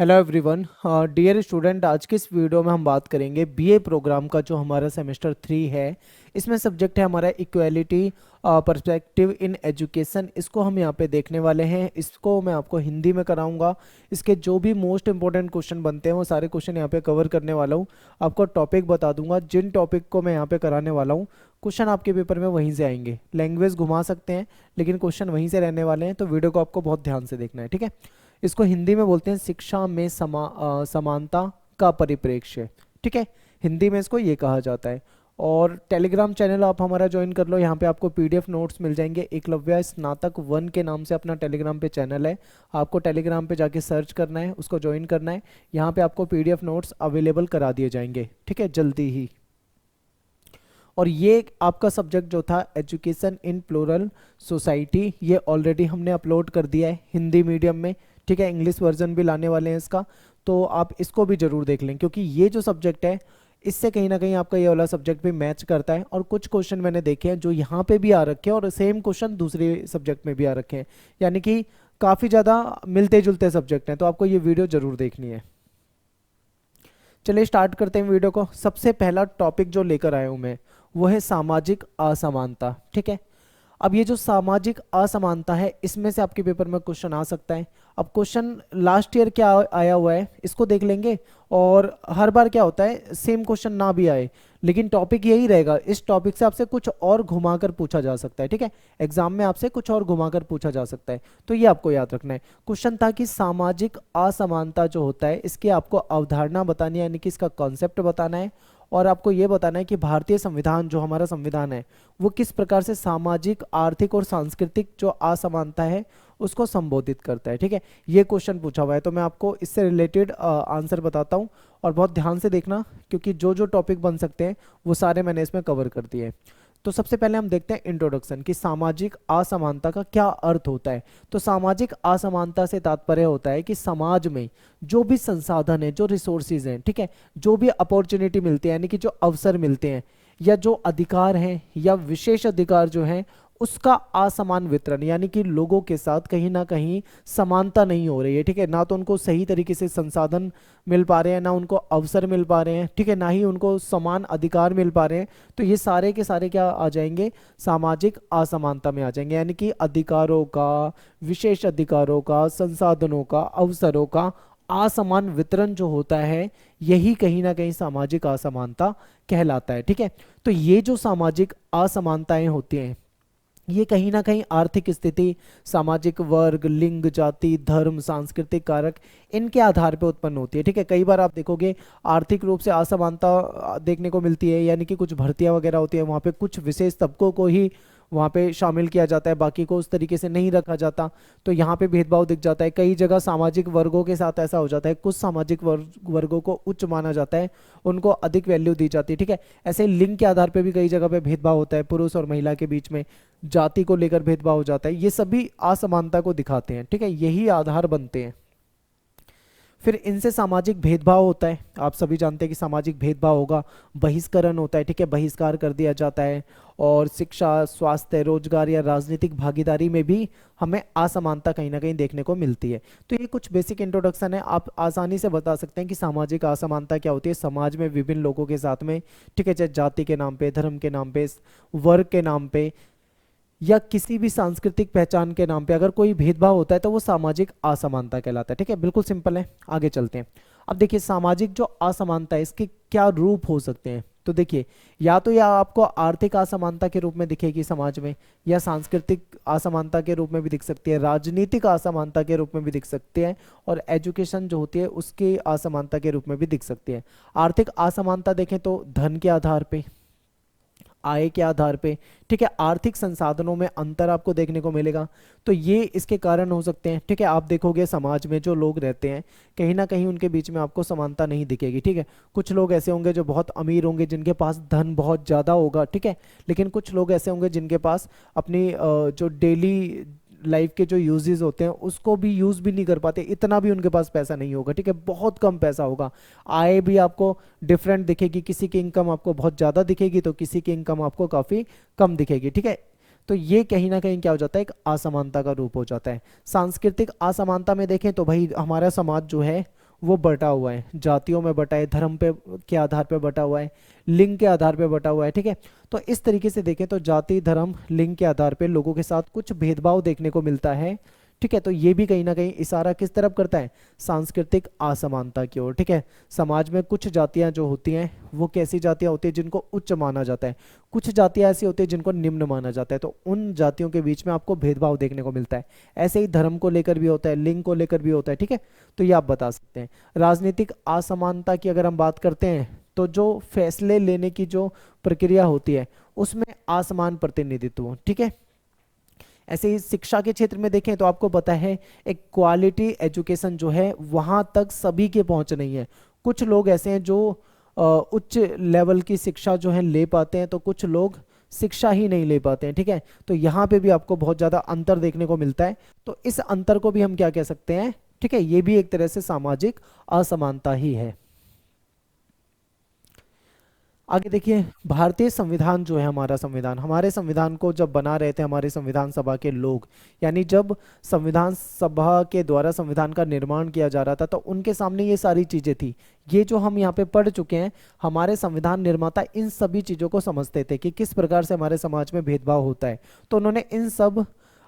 Hello everyone. Dear student, आज के इस वीडियो में हम बात करेंगे बीए प्रोग्राम का जो हमारा सेमेस्टर 3 है। इसमें सब्जेक्ट है हमारा इक्वालिटी पर्सपेक्टिव इन एजुकेशन। इसको हम यहाँ पे देखने वाले हैं। इसको मैं आपको हिंदी में कराऊंगा। इसके जो भी मोस्ट इंपॉर्टेंट क्वेश्चन बनते हैं वो सारे क्वेश्चन यहाँ पे कवर करने वाला हूँ। आपको टॉपिक बता दूंगा, जिन टॉपिक को मैं यहाँ पे कराने वाला हूँ क्वेश्चन आपके पेपर में वहीं से आएंगे। लैंग्वेज घुमा सकते हैं लेकिन क्वेश्चन वहीं से रहने वाले हैं, तो वीडियो को आपको बहुत ध्यान से देखना है, ठीक है। इसको हिंदी में बोलते हैं शिक्षा में समानता का परिप्रेक्ष्य, ठीक है। हिंदी में इसको ये कहा जाता है। और टेलीग्राम चैनल आप हमारा ज्वाइन कर लो। यहाँ पे आपको पीडीएफ नोट्स मिल जाएंगे। एकलव्य स्नातक 1 के नाम से अपना टेलीग्राम पे चैनल है। आपको टेलीग्राम पे जाके सर्च करना है, उसको ज्वाइन करना है। यहाँ पे आपको पीडीएफ नोट्स अवेलेबल करा दिए जाएंगे, ठीक है, जल्दी ही। और ये आपका सब्जेक्ट जो था एजुकेशन इन प्लूरल सोसाइटी, ये ऑलरेडी हमने अपलोड कर दिया है हिंदी मीडियम में, ठीक है। इंग्लिश वर्जन भी लाने वाले हैं इसका, तो आप इसको भी जरूर देख लें, क्योंकि ये जो सब्जेक्ट है इससे कहीं ना कहीं आपका ये वाला सब्जेक्ट भी मैच करता है। और कुछ क्वेश्चन मैंने देखे हैं जो यहाँ पे भी आ रखे हैं और सेम क्वेश्चन दूसरे सब्जेक्ट में भी आ रखे हैं, यानी कि काफ़ी ज़्यादा मिलते जुलते सब्जेक्ट हैं। तो आपको ये वीडियो जरूर देखनी है। चलिए स्टार्ट करते हैं वीडियो को। सबसे पहला टॉपिक जो लेकर आया हूँ मैं वो है सामाजिक असमानता, ठीक है। अब ये जो सामाजिक असमानता है इसमें से आपके पेपर में क्वेश्चन आ सकता है। अब क्वेश्चन लास्ट ईयर क्या आया हुआ है इसको देख लेंगे। और हर बार क्या होता है, सेम क्वेश्चन ना भी आए लेकिन टॉपिक यही रहेगा। इस टॉपिक से आपसे कुछ और घुमाकर पूछा जा सकता है, ठीक है। एग्जाम में आपसे कुछ और घुमाकर पूछा जा सकता है, तो ये आपको याद रखना है। क्वेश्चन था कि सामाजिक असमानता जो होता है इसकी आपको अवधारणा बतानी है, यानी कि इसका कॉन्सेप्ट बताना है। और आपको ये बताना है कि भारतीय संविधान जो हमारा संविधान है वो किस प्रकार से सामाजिक, आर्थिक और सांस्कृतिक जो असमानता है उसको संबोधित करता है, ठीक है। ये क्वेश्चन पूछा हुआ है, तो मैं आपको इससे रिलेटेड आंसर बताता हूँ। और बहुत ध्यान से देखना, क्योंकि जो जो टॉपिक बन सकते हैं वो सारे मैंने इसमें कवर कर दिए हैं। तो सबसे पहले हम देखते हैं इंट्रोडक्शन कि सामाजिक असमानता का क्या अर्थ होता है। तो सामाजिक असमानता से तात्पर्य होता है कि समाज में जो भी संसाधन है, जो रिसोर्सेज हैं, ठीक है, जो भी अपॉर्चुनिटी मिलती है, यानी कि जो अवसर मिलते हैं या जो अधिकार हैं या विशेष अधिकार जो हैं उसका असमान वितरण, यानी कि लोगों के साथ कहीं ना कहीं समानता नहीं हो रही है, ठीक है। ना तो उनको सही तरीके से संसाधन मिल पा रहे हैं, ना उनको अवसर मिल पा रहे हैं, ठीक है, ना ही उनको समान अधिकार मिल पा रहे हैं। तो ये सारे के सारे क्या आ जाएंगे, सामाजिक असमानता में आ जाएंगे। यानी कि अधिकारों का, विशेष अधिकारों का, संसाधनों का, अवसरों का असमान वितरण जो होता है यही कहीं ना कहीं सामाजिक असमानता कहलाता है, ठीक है। तो ये जो सामाजिक असमानताएं होती हैं ये कहीं ना कहीं आर्थिक स्थिति, सामाजिक वर्ग, लिंग, जाति, धर्म, सांस्कृतिक कारक, इनके आधार पर उत्पन्न होती है, ठीक है। कई बार आप देखोगे आर्थिक रूप से असमानता देखने को मिलती है, यानी कि कुछ भर्तियां वगैरह होती है वहाँ पे कुछ विशेष तबकों को ही वहाँ पे शामिल किया जाता है, बाकी को उस तरीके से नहीं रखा जाता। तो यहाँ पे भेदभाव दिख जाता है। कई जगह सामाजिक वर्गों के साथ ऐसा हो जाता है, कुछ सामाजिक वर्गों को उच्च माना जाता है, उनको अधिक वैल्यू दी जाती है, ठीक है। ऐसे लिंग के आधार पे भी कई जगह पे भेदभाव होता है, पुरुष और महिला के बीच में जाति को लेकर भेदभाव हो जाता है। ये सभी असमानता को दिखाते हैं, ठीक है, यही आधार बनते हैं। फिर इनसे सामाजिक भेदभाव होता है। आप सभी जानते हैं कि सामाजिक भेदभाव होगा, बहिष्करण होता है, ठीक है, बहिष्कार कर दिया जाता है। और शिक्षा, स्वास्थ्य, रोजगार या राजनीतिक भागीदारी में भी हमें असमानता कहीं ना कहीं देखने को मिलती है। तो ये कुछ बेसिक इंट्रोडक्शन है। आप आसानी से बता सकते हैं कि सामाजिक असमानता क्या होती है। समाज में विभिन्न लोगों के साथ में, ठीक है, चाहे जाति के नाम पे, धर्म के नाम पे, वर्ग के नाम पे या किसी भी सांस्कृतिक पहचान के नाम पे अगर कोई भेदभाव होता है तो वो सामाजिक असमानता कहलाता है, ठीक है। बिल्कुल सिंपल है, आगे चलते हैं। अब देखिए सामाजिक जो असमानता है इसके क्या रूप हो सकते हैं। तो देखिए, या तो या आपको आर्थिक असमानता के रूप में दिखेगी समाज में, या सांस्कृतिक असमानता के रूप में भी दिख सकती है, राजनीतिक असमानता के रूप में भी दिख सकती है, और एजुकेशन जो होती है उसकी असमानता के रूप में भी दिख सकती है। आर्थिक असमानता देखें तो धन के आधार पे, आय के आधार पे, ठीक है, आर्थिक संसाधनों में अंतर आपको देखने को मिलेगा। तो ये इसके कारण हो सकते हैं, ठीक है। आप देखोगे समाज में जो लोग रहते हैं कहीं ना कहीं उनके बीच में आपको समानता नहीं दिखेगी, ठीक है। कुछ लोग ऐसे होंगे जो बहुत अमीर होंगे, जिनके पास धन बहुत ज़्यादा होगा, ठीक है, लेकिन कुछ लोग ऐसे होंगे जिनके पास अपनी जो डेली लाइफ के जो यूजेस होते हैं उसको भी यूज़ भी नहीं कर पाते, इतना भी उनके पास पैसा नहीं होगा, ठीक है, बहुत कम पैसा होगा। आय भी आपको डिफरेंट दिखेगी, किसी की इनकम आपको बहुत ज़्यादा दिखेगी तो किसी की इनकम आपको काफ़ी कम दिखेगी, ठीक है। तो ये कहीं ना कहीं क्या हो जाता है, एक असमानता का रूप हो जाता है। सांस्कृतिक असमानता में देखें तो भाई हमारा समाज जो है वो बटा हुआ है, जातियों में बटा है, धर्म पे के आधार पे बटा हुआ है, लिंग के आधार पे बटा हुआ है, ठीक है। तो इस तरीके से देखें तो जाति, धर्म, लिंग के आधार पे लोगों के साथ कुछ भेदभाव देखने को मिलता है, ठीक है। तो ये भी कहीं ना कहीं इशारा किस तरफ करता है, सांस्कृतिक असमानता की ओर, ठीक है। समाज में कुछ जातियां जो होती हैं वो कैसी जातियां होती हैं जिनको उच्च माना जाता है, कुछ जातियां ऐसी होती हैं जिनको निम्न माना जाता है, तो उन जातियों के बीच में आपको भेदभाव देखने को मिलता है। ऐसे ही धर्म को लेकर भी होता है, लिंग को लेकर भी होता है, ठीक है। तो ये आप बता सकते हैं। राजनीतिक असमानता की अगर हम बात करते हैं तो जो फैसले लेने की जो प्रक्रिया होती है उसमें असमान प्रतिनिधित्व, ठीक है। ऐसे ही शिक्षा के क्षेत्र में देखें तो आपको पता है एक क्वालिटी एजुकेशन जो है वहां तक सभी के पहुंच नहीं है। कुछ लोग ऐसे हैं जो उच्च लेवल की शिक्षा जो है ले पाते हैं, तो कुछ लोग शिक्षा ही नहीं ले पाते हैं, ठीक है। तो यहाँ पे भी आपको बहुत ज़्यादा अंतर देखने को मिलता है। तो इस अंतर को भी हम क्या कह सकते हैं, ठीक है, ये भी एक तरह से सामाजिक असमानता ही है। आगे देखिए, भारतीय संविधान जो है, हमारा संविधान, हमारे संविधान को जब बना रहे थे हमारे संविधान सभा के लोग, यानी जब संविधान सभा के द्वारा संविधान का निर्माण किया जा रहा था तो उनके सामने ये सारी चीजें थी। ये जो हम यहाँ पे पढ़ चुके हैं, हमारे संविधान निर्माता इन सभी चीजों को समझते थे कि किस प्रकार से हमारे समाज में भेदभाव होता है। तो उन्होंने इन सब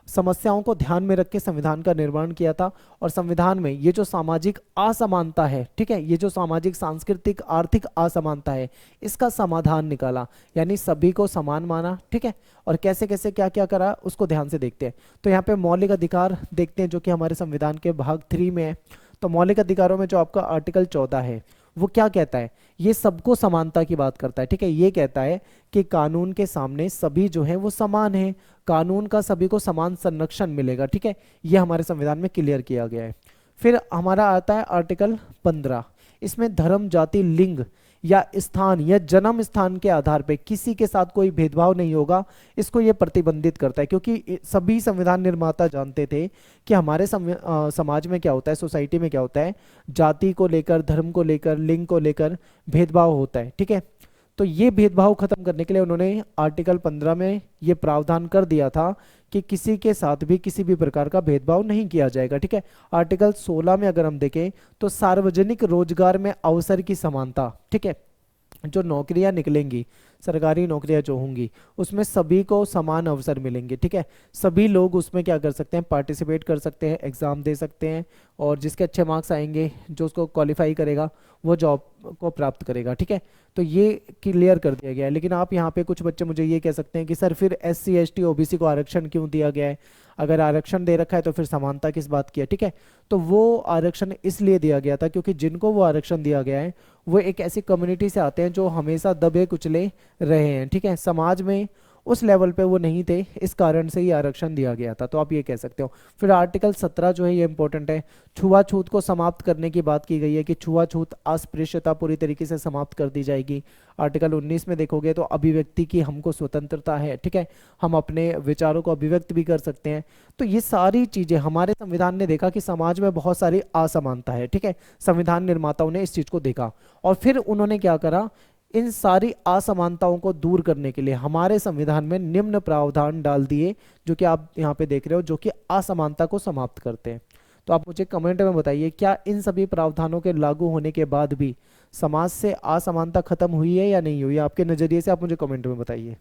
समस्याओं को ध्यान में रख के संविधान का निर्माण किया था। और संविधान में ये जो सामाजिक असमानता है, ठीक है, ये जो सामाजिक, सांस्कृतिक, आर्थिक असमानता है, इसका समाधान निकाला, यानी सभी को समान माना, ठीक है। और कैसे कैसे क्या क्या करा उसको ध्यान से देखते हैं। तो यहाँ पे मौलिक अधिकार देखते हैं जो कि हमारे संविधान के भाग 3 में है। तो मौलिक अधिकारों में जो आपका आर्टिकल 14 है वो क्या कहता है, ये सबको समानता की बात करता है, ठीक है। ये कहता है कि कानून के सामने सभी जो हैं वो समान हैं, कानून का सभी को समान संरक्षण मिलेगा, ठीक है। ये हमारे संविधान में क्लियर किया गया है। फिर हमारा आता है आर्टिकल 15। इसमें धर्म, जाति, लिंग या स्थान या जन्म स्थान के आधार पे किसी के साथ कोई भेदभाव नहीं होगा, इसको ये प्रतिबंधित करता है। क्योंकि सभी संविधान निर्माता जानते थे कि हमारे समाज में क्या होता है, सोसाइटी में क्या होता है, जाति को लेकर, धर्म को लेकर, लिंग को लेकर भेदभाव होता है, ठीक है। तो ये भेदभाव खत्म करने के लिए उन्होंने आर्टिकल 15 में ये प्रावधान कर दिया था कि किसी के साथ भी किसी भी प्रकार का भेदभाव नहीं किया जाएगा, ठीक है। आर्टिकल 16 में अगर हम देखें तो सार्वजनिक रोजगार में अवसर की समानता, ठीक है, जो नौकरियां निकलेंगी, सरकारी नौकरियां जो होंगी, उसमें सभी को समान अवसर मिलेंगे, ठीक है। सभी लोग उसमें क्या कर सकते हैं, पार्टिसिपेट कर सकते हैं, एग्जाम दे सकते हैं, और जिसके अच्छे मार्क्स आएंगे, जो उसको क्वालिफाई करेगा, वो जॉब को प्राप्त करेगा, ठीक है। तो ये क्लियर कर दिया गया है। लेकिन आप यहाँ पे कुछ बच्चे मुझे ये कह सकते हैं कि सर फिर SC ST OBC को आरक्षण क्यों दिया गया है, अगर आरक्षण दे रखा है तो फिर समानता किस बात की है, ठीक है। तो वो आरक्षण इसलिए दिया गया था क्योंकि जिनको वो आरक्षण दिया गया है वो एक ऐसी कम्युनिटी से आते हैं जो हमेशा दबे कुचले रहे हैं, ठीक है, समाज में उस लेवल पे वो नहीं थे, इस कारण से ही आरक्षण दिया गया था। तो आप ये कह सकते हो। फिर आर्टिकल 17 जो है ये इंपॉर्टेंट है, छुआछूत को समाप्त करने की बात की गई है कि छुआछूत, अस्पृश्यता पूरी तरीके से समाप्त कर दी जाएगी। आर्टिकल 19 में देखोगे तो अभिव्यक्ति की हमको स्वतंत्रता है, ठीक है, हम अपने विचारों को अभिव्यक्त भी कर सकते हैं। तो ये सारी चीजें हमारे संविधान ने देखा कि समाज में बहुत सारी असमानता है, ठीक है, संविधान निर्माताओं ने इस चीज को देखा और फिर उन्होंने क्या करा, इन सारी असमानताओं को दूर करने के लिए हमारे संविधान में निम्न प्रावधान डाल दिए जो कि आप यहाँ पे देख रहे हो, जो कि असमानता को समाप्त करते हैं। तो आप मुझे कमेंट में बताइए, क्या इन सभी प्रावधानों के लागू होने के बाद भी समाज से असमानता खत्म हुई है या नहीं हुई है? आपके नजरिए से आप मुझे कमेंट में बताइए।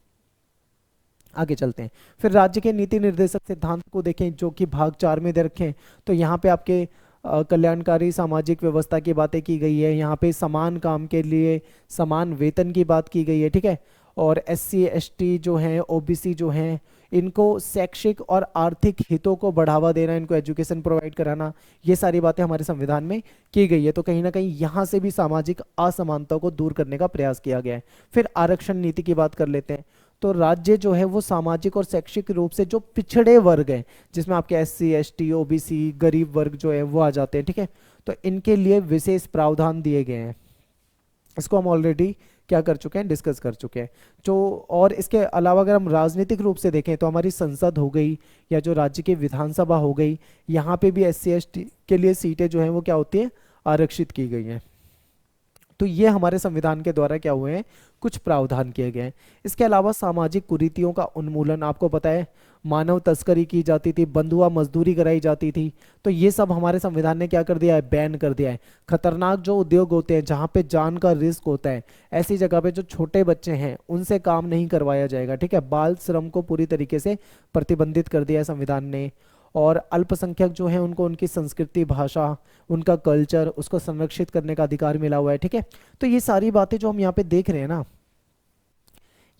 आगे चलते हैं। फिर राज्य के नीति निर्देशक सिद्धांत को देखें जो कि भाग 4 में दे रखे हैं। तो यहाँ पे आपके कल्याणकारी सामाजिक व्यवस्था की बातें की गई है, यहाँ पे समान काम के लिए समान वेतन की बात की गई है, ठीक है। और SC ST जो हैं, OBC जो हैं, इनको शैक्षिक और आर्थिक हितों को बढ़ावा देना, इनको एजुकेशन प्रोवाइड कराना, ये सारी बातें हमारे संविधान में की गई है। तो कहीं ना कहीं यहाँ से भी सामाजिक असमानता को दूर करने का प्रयास किया गया है। फिर आरक्षण नीति की बात कर लेते हैं। तो राज्य जो है वो सामाजिक और शैक्षिक रूप से जो पिछड़े वर्ग हैं, जिसमें आपके SC ST OBC गरीब वर्ग जो है वो आ जाते हैं, ठीक है। तो इनके लिए विशेष प्रावधान दिए गए हैं। इसको हम ऑलरेडी क्या कर चुके हैं, डिस्कस कर चुके हैं। जो और इसके अलावा अगर हम राजनीतिक रूप से देखें तो हमारी संसद हो गई या जो राज्य की विधानसभा हो गई, यहाँ पे भी SC ST के लिए सीटें जो हैं वो क्या होती है, आरक्षित की गई हैं। तो ये हमारे संविधान के द्वारा क्या हुए हैं, कुछ प्रावधान किए गए हैं। इसके अलावा सामाजिक कुरीतियों का उन्मूलन, आपको पता है मानव तस्करी की जाती थी, बंधुआ मजदूरी कराई जाती थी, तो ये सब हमारे संविधान ने क्या कर दिया है, बैन कर दिया है। खतरनाक जो उद्योग होते हैं जहाँ पे जान का रिस्क होता है, ऐसी जगह पे जो छोटे बच्चे हैं उनसे काम नहीं करवाया जाएगा, ठीक है। बाल श्रम को पूरी तरीके से प्रतिबंधित कर दिया है संविधान ने। और अल्पसंख्यक जो है उनको उनकी संस्कृति, भाषा, उनका कल्चर, उसको संरक्षित करने का अधिकार मिला हुआ है, ठीक है। तो ये सारी बातें जो हम यहाँ पे देख रहे हैं ना,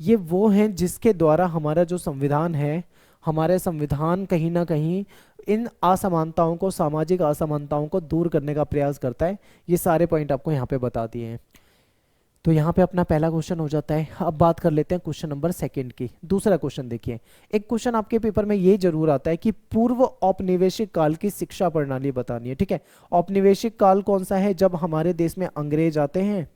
ये वो हैं जिसके द्वारा हमारा जो संविधान है, हमारे संविधान कहीं ना कहीं इन असमानताओं को, सामाजिक असमानताओं को दूर करने का प्रयास करता है। ये सारे पॉइंट आपको यहाँ पे बता दिए हैं। तो यहाँ पे अपना पहला क्वेश्चन हो जाता है। अब बात कर लेते हैं क्वेश्चन नंबर सेकंड की। दूसरा क्वेश्चन देखिए, एक क्वेश्चन आपके पेपर में ये जरूर आता है कि पूर्व औपनिवेशिक काल की शिक्षा प्रणाली बतानी है, ठीक है। औपनिवेशिक काल कौन सा है, जब हमारे देश में अंग्रेज आते हैं,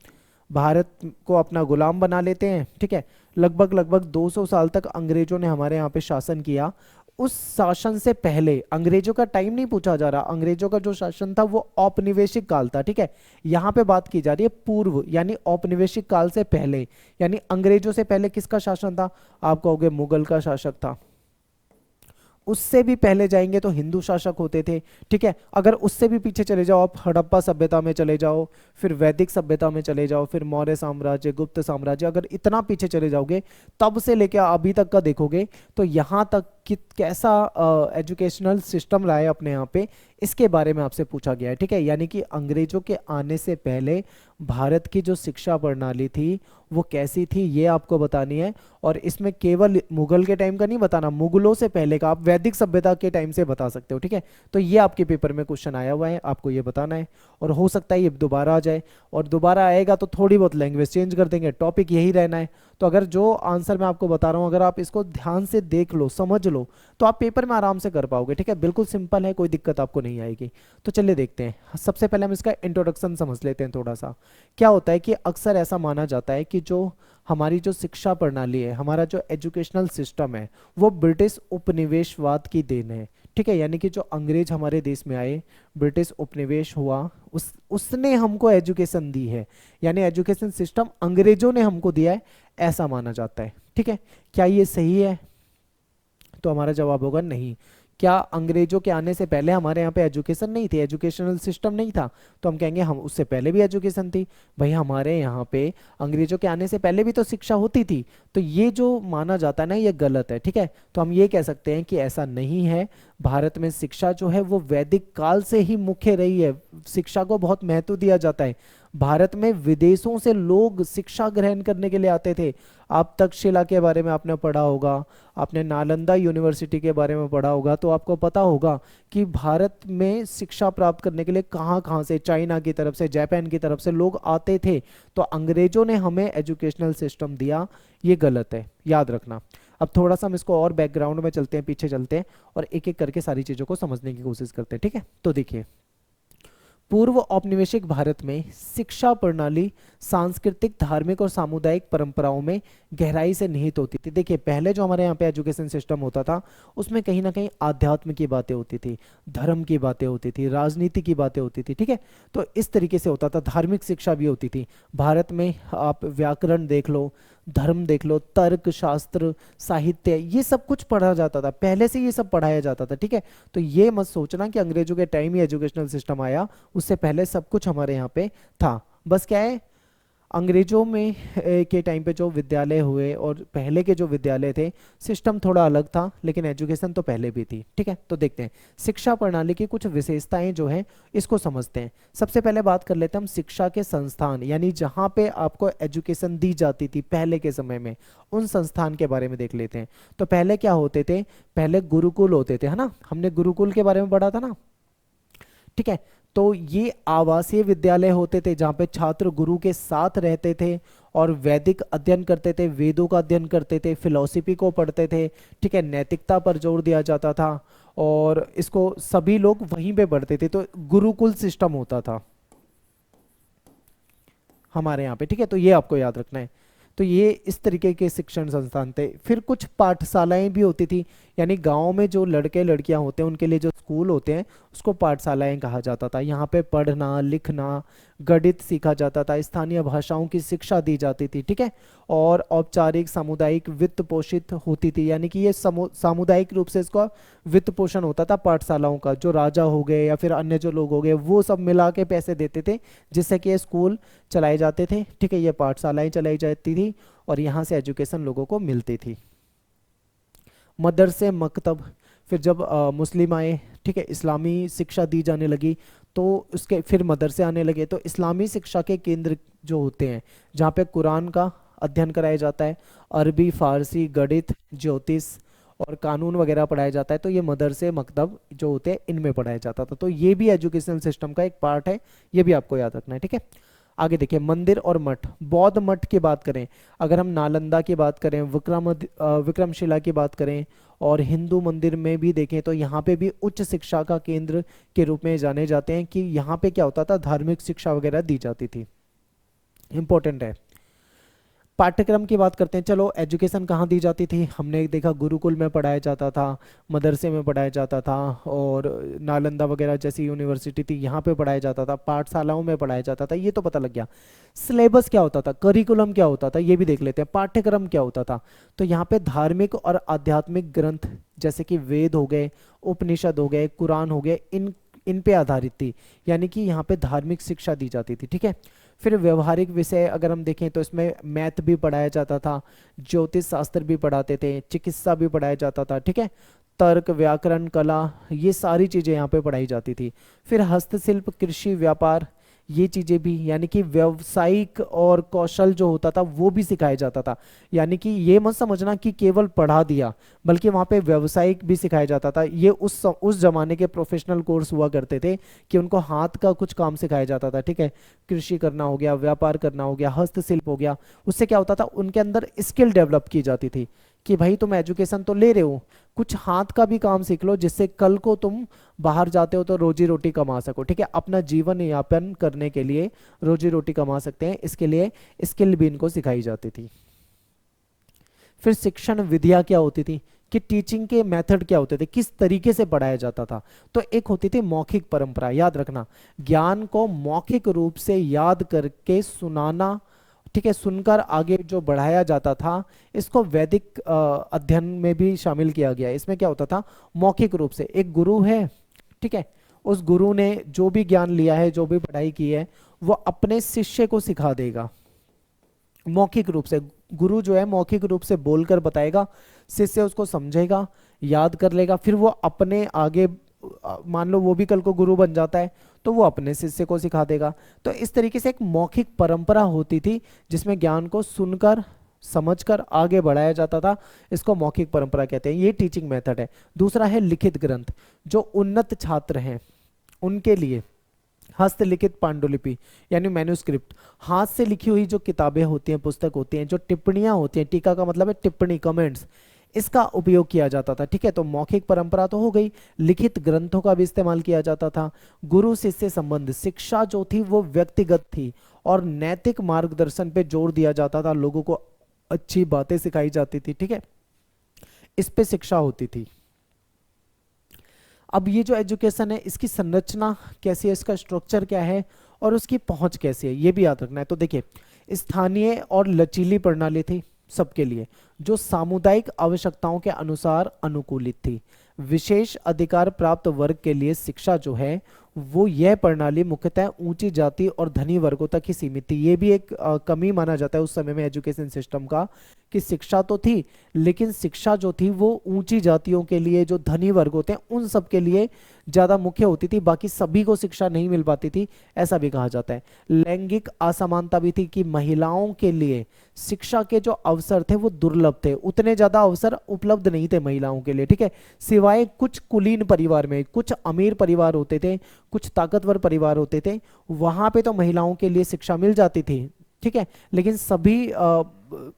भारत को अपना गुलाम बना लेते हैं, ठीक है। लगभग लगभग 200 साल तक अंग्रेजों ने हमारे यहाँ पे शासन किया। उस शासन से पहले, अंग्रेजों का टाइम नहीं पूछा जा रहा, अंग्रेजों का जो शासन था वो औपनिवेशिक काल था, ठीक है। यहाँ पे बात की जा रही है पूर्व, यानी औपनिवेशिक काल से पहले, यानी अंग्रेजों से पहले किसका शासन था, आप कहोगे मुगल का शासक था। उससे भी पहले जाएंगे तो हिंदू शासक होते थे, ठीक है। अगर उससे भी पीछे चले जाओ, आप हड़प्पा सभ्यता में चले जाओ, फिर वैदिक सभ्यता में चले जाओ, फिर मौर्य साम्राज्य, गुप्त साम्राज्य, अगर इतना पीछे चले जाओगे तब से लेकर अभी तक का देखोगे तो यहाँ तक कि कैसा एजुकेशनल सिस्टम रहा है अपने यहाँ पे, इसके बारे में आपसे पूछा गया है, ठीक है। यानी कि अंग्रेजों के आने से पहले भारत की जो शिक्षा प्रणाली थी वो कैसी थी, ये आपको बतानी है। और इसमें केवल मुगल के टाइम का नहीं बताना, मुगलों से पहले का, आप वैदिक सभ्यता के टाइम से बता सकते हो, ठीक है। तो ये आपके पेपर में क्वेश्चन आया हुआ है, आपको ये बताना है। और हो सकता है ये दोबारा आ जाए, और दोबारा आएगा तो थोड़ी बहुत लैंग्वेज चेंज कर देंगे, टॉपिक यही रहना है। तो अगर जो आंसर मैं आपको बता रहा हूँ, अगर आप इसको ध्यान से देख लो, समझ लो, तो आप पेपर में आराम से कर पाओगे, ठीक है। बिल्कुल सिंपल है, कोई दिक्कत आपको नहीं आएगी। तो चलिए देखते हैं। सबसे पहले हम इसका इंट्रोडक्शन समझ लेते हैं थोड़ा सा। क्या होता है कि अक्सर ऐसा माना जाता है कि जो हमारी जो शिक्षा प्रणाली है, हमारा जो एजुकेशनल सिस्टम है, वो ब्रिटिश उपनिवेशवाद की देन है, ठीक है। यानी कि जो अंग्रेज हमारे देश में आए, ब्रिटिश उपनिवेश हुआ, उसने हमको एजुकेशन दी है, यानी एजुकेशन सिस्टम अंग्रेजों ने हमको दिया है, ऐसा माना जाता है, ठीक है। क्या ये सही है, तो हमारा जवाब होगा नहीं। क्या अंग्रेजों के आने से पहले हमारे यहाँ पे एजुकेशन नहीं थी, एजुकेशनल सिस्टम नहीं था, तो हम कहेंगे हम उससे पहले भी एजुकेशन थी। भाई हमारे यहाँ पे अंग्रेजों के आने से पहले भी तो शिक्षा होती थी। तो ये जो माना जाता है ना, ये गलत है, ठीक है। तो हम ये कह सकते हैं कि ऐसा नहीं है। भारत में शिक्षा जो है वो वैदिक काल से ही मुख्य रही है, शिक्षा को बहुत महत्व दिया जाता है। भारत में विदेशों से लोग शिक्षा ग्रहण करने के लिए आते थे। आप तक्षशिला के बारे में आपने पढ़ा होगा, आपने नालंदा यूनिवर्सिटी के बारे में पढ़ा होगा, तो आपको पता होगा कि भारत में शिक्षा प्राप्त करने के लिए कहाँ कहाँ से, चाइना की तरफ से, जापान की तरफ से लोग आते थे। तो अंग्रेजों ने हमें एजुकेशनल सिस्टम दिया, ये गलत है, याद रखना। अब थोड़ा सा हम इसको और बैकग्राउंड में चलते हैं, पीछे चलते हैं, और एक एक करके सारी चीज़ों को समझने की कोशिश करते हैं, ठीक है। तो देखिए, पूर्व औपनिवेशिक भारत में शिक्षा प्रणाली सांस्कृतिक, धार्मिक और सामुदायिक परंपराओं में गहराई से निहित होती थी। देखिए, पहले जो हमारे यहाँ पे एजुकेशन सिस्टम होता था, उसमें कहीं ना कहीं आध्यात्म की बातें होती थी, धर्म की बातें होती थी, राजनीति की बातें होती थी, ठीक है। तो इस तरीके से होता था, धार्मिक शिक्षा भी होती थी। भारत में आप व्याकरण देख लो, धर्म देख लो, तर्क शास्त्र, साहित्य, ये सब कुछ पढ़ा जाता था, पहले से ये सब पढ़ाया जाता था, ठीक है। तो ये मत सोचना कि अंग्रेजों के टाइम ही एजुकेशनल सिस्टम आया, उससे पहले सब कुछ हमारे यहाँ पे था। बस क्या है, अंग्रेजों में के टाइम पे जो विद्यालय हुए और पहले के जो विद्यालय थे, सिस्टम थोड़ा अलग था, लेकिन एजुकेशन तो पहले भी थी, ठीक है। तो देखते हैं शिक्षा प्रणाली की कुछ विशेषताएं जो हैं, इसको समझते हैं। सबसे पहले बात कर लेते हैं हम शिक्षा के संस्थान, यानी जहाँ पे आपको एजुकेशन दी जाती थी पहले के समय में, उन संस्थान के बारे में देख लेते हैं। तो पहले क्या होते थे, पहले गुरुकुल होते थे, है ना, हमने गुरुकुल के बारे में पढ़ा था ना, ठीक है। तो ये आवासीय विद्यालय होते थे जहाँ पे छात्र गुरु के साथ रहते थे और वैदिक अध्ययन करते थे, वेदों का अध्ययन करते थे, फिलॉसफी को पढ़ते थे, ठीक है। नैतिकता पर जोर दिया जाता था और इसको सभी लोग वहीं पे पढ़ते थे। तो गुरुकुल सिस्टम होता था हमारे यहाँ पे, ठीक है। तो ये आपको याद रखना है। तो ये इस तरीके के शिक्षण संस्थान थे। फिर कुछ पाठशालाएं भी होती थी, यानी गांव में जो लड़के लड़कियां होते हैं उनके लिए जो स्कूल होते हैं उसको पाठशालाएं कहा जाता था। यहाँ पे पढ़ना लिखना गणित सीखा जाता था, स्थानीय भाषाओं की शिक्षा दी जाती थी, ठीक है। और औपचारिक सामुदायिक वित्त पोषित होती थी, यानी कि ये सामुदायिक रूप से इसका वित्त पोषण होता था पाठशालाओं का। जो राजा हो गए या फिर अन्य जो लोग हो गए वो सब मिला के पैसे देते थे जिससे कि ये स्कूल चलाए जाते थे, ठीक है। ये पाठशालाएं चलाई जाती थी और यहाँ से एजुकेशन लोगों को मिलती थी। मदरसे मकतब, फिर जब मुस्लिम आए, ठीक है, इस्लामी शिक्षा दी जाने लगी तो उसके फिर मदरसे आने लगे। तो इस्लामी शिक्षा के केंद्र जो होते हैं जहाँ पे कुरान का अध्ययन कराया जाता है, अरबी फारसी गणित ज्योतिष और कानून वगैरह पढ़ाया जाता है, तो ये मदरसे मकतब जो होते हैं इनमें पढ़ाया जाता था। तो ये भी एजुकेशनल सिस्टम का एक पार्ट है, ये भी आपको याद रखना है, ठीक है। आगे देखिए मंदिर और मठ। बौद्ध मठ की बात करें, अगर हम नालंदा की बात करें, विक्रमशिला की बात करें और हिंदू मंदिर में भी देखें तो यहाँ पे भी उच्च शिक्षा का केंद्र के रूप में जाने जाते हैं कि यहाँ पे क्या होता था, धार्मिक शिक्षा वगैरह दी जाती थी। इंपॉर्टेंट है। पाठ्यक्रम की बात करते हैं, चलो एजुकेशन कहाँ दी जाती थी, हमने देखा गुरुकुल में पढ़ाया जाता था, मदरसे में पढ़ाया जाता था, और नालंदा वगैरह जैसी यूनिवर्सिटी थी यहाँ पे पढ़ाया जाता था, पाठशालाओं में पढ़ाया जाता था, ये तो पता लग गया। सिलेबस क्या होता था, करिकुलम क्या होता था, ये भी देख लेते हैं। पाठ्यक्रम क्या होता था, तो यहाँ पे धार्मिक और आध्यात्मिक ग्रंथ जैसे कि वेद हो गए, उपनिषद हो गए, कुरान हो गए, इन पे आधारित थी, यानी कि यहाँ पे धार्मिक शिक्षा दी जाती थी, ठीक है। फिर व्यवहारिक विषय अगर हम देखें तो इसमें मैथ भी पढ़ाया जाता था, ज्योतिष शास्त्र भी पढ़ाते थे, चिकित्सा भी पढ़ाया जाता था, ठीक है। तर्क व्याकरण कला ये सारी चीज़ें यहाँ पे पढ़ाई जाती थी। फिर हस्तशिल्प कृषि व्यापार ये चीज़ें भी, यानी कि व्यावसायिक और कौशल जो होता था वो भी सिखाया जाता था। यानी कि ये मत समझना कि केवल पढ़ा दिया, बल्कि वहाँ पे व्यावसायिक भी सिखाया जाता था। ये उस जमाने के प्रोफेशनल कोर्स हुआ करते थे कि उनको हाथ का कुछ काम सिखाया जाता था, ठीक है। कृषि करना हो गया, व्यापार करना हो गया, हस्तशिल्प हो गया। उससे क्या होता था, उनके अंदर स्किल डेवलप की जाती थी कि भाई तुम एजुकेशन तो ले रहे हो, कुछ हाथ का भी काम सीख लो जिससे कल को तुम बाहर जाते हो तो रोजी रोटी कमा सको, ठीक है। अपना जीवन यापन करने के लिए रोजी रोटी कमा सकते हैं, इसके लिए स्किल भी इनको सिखाई जाती थी। फिर शिक्षण विधियां क्या होती थी कि टीचिंग के मेथड क्या होते थे, किस तरीके से पढ़ाया जाता था। तो एक होती थी मौखिक परंपरा, याद रखना, ज्ञान को मौखिक रूप से याद करके सुनाना, ठीक है, सुनकर आगे जो बढ़ाया जाता था। इसको वैदिक अध्ययन में भी शामिल किया गया है। इसमें क्या होता था, मौखिक रूप से एक गुरु है, ठीक है, उस गुरु ने जो भी ज्ञान लिया है, जो भी पढ़ाई की है, वो अपने शिष्य को सिखा देगा मौखिक रूप से। गुरु जो है मौखिक रूप से बोलकर बताएगा, शिष्य उसको समझेगा, याद कर लेगा, फिर वो अपने आगे मान लो वो भी कल को गुरु बन जाता है तो वो अपने शिष्य को सिखा देगा। तो इस तरीके से एक मौखिक परंपरा होती थी जिसमें ज्ञान को सुनकर समझकर आगे बढ़ाया जाता था। इसको मौखिक परंपरा कहते हैं, ये टीचिंग मेथड है। दूसरा है लिखित ग्रंथ। जो उन्नत छात्र हैं उनके लिए हस्तलिखित पांडुलिपि यानी मैन्युस्क्रिप्ट, हाथ से लिखी हुई जो किताबें होती हैं, पुस्तक होती हैं, जो टिप्पणियां होती हैं, टीका का मतलब है टिप्पणी, कमेंट्स, इसका उपयोग किया जाता था, ठीक है। तो मौखिक परंपरा तो हो गई, लिखित ग्रंथों का भी इस्तेमाल किया जाता था। गुरु शिष्य संबंध, शिक्षा जो थी वो व्यक्तिगत थी और नैतिक मार्गदर्शन पे जोर दिया जाता था, लोगों को अच्छी बातें सिखाई जाती थी, ठीक है, इस पे शिक्षा होती थी। अब ये जो एजुकेशन है इसकी संरचना कैसी है, इसका स्ट्रक्चर क्या है और उसकी पहुंच कैसी है, ये भी याद रखना है। तो देखिए, स्थानीय और लचीली प्रणाली थी सबके लिए, जो सामुदायिक आवश्यकताओं के अनुसार अनुकूलित थी। विशेष अधिकार प्राप्त वर्ग के लिए शिक्षा जो है वो, यह प्रणाली मुख्यतः ऊंची जाति और धनी वर्गों तक ही सीमित थी। ये भी एक कमी माना जाता है उस समय में एजुकेशन सिस्टम का, कि शिक्षा तो थी लेकिन शिक्षा जो थी वो ऊंची जातियों के लिए, जो धनी वर्ग होते हैं उन सब के लिए ज़्यादा मुख्य होती थी, बाकी सभी को शिक्षा नहीं मिल पाती थी, ऐसा भी कहा जाता है। लैंगिक असमानता भी थी कि महिलाओं के लिए शिक्षा के जो अवसर थे वो दुर्लभ थे, उतने ज़्यादा अवसर उपलब्ध नहीं थे महिलाओं के लिए, ठीक है। सिवाय कुछ कुलीन परिवार में, कुछ अमीर परिवार होते थे, कुछ ताकतवर परिवार होते थे, वहां पे तो महिलाओं के लिए शिक्षा मिल जाती थी, ठीक है, लेकिन सभी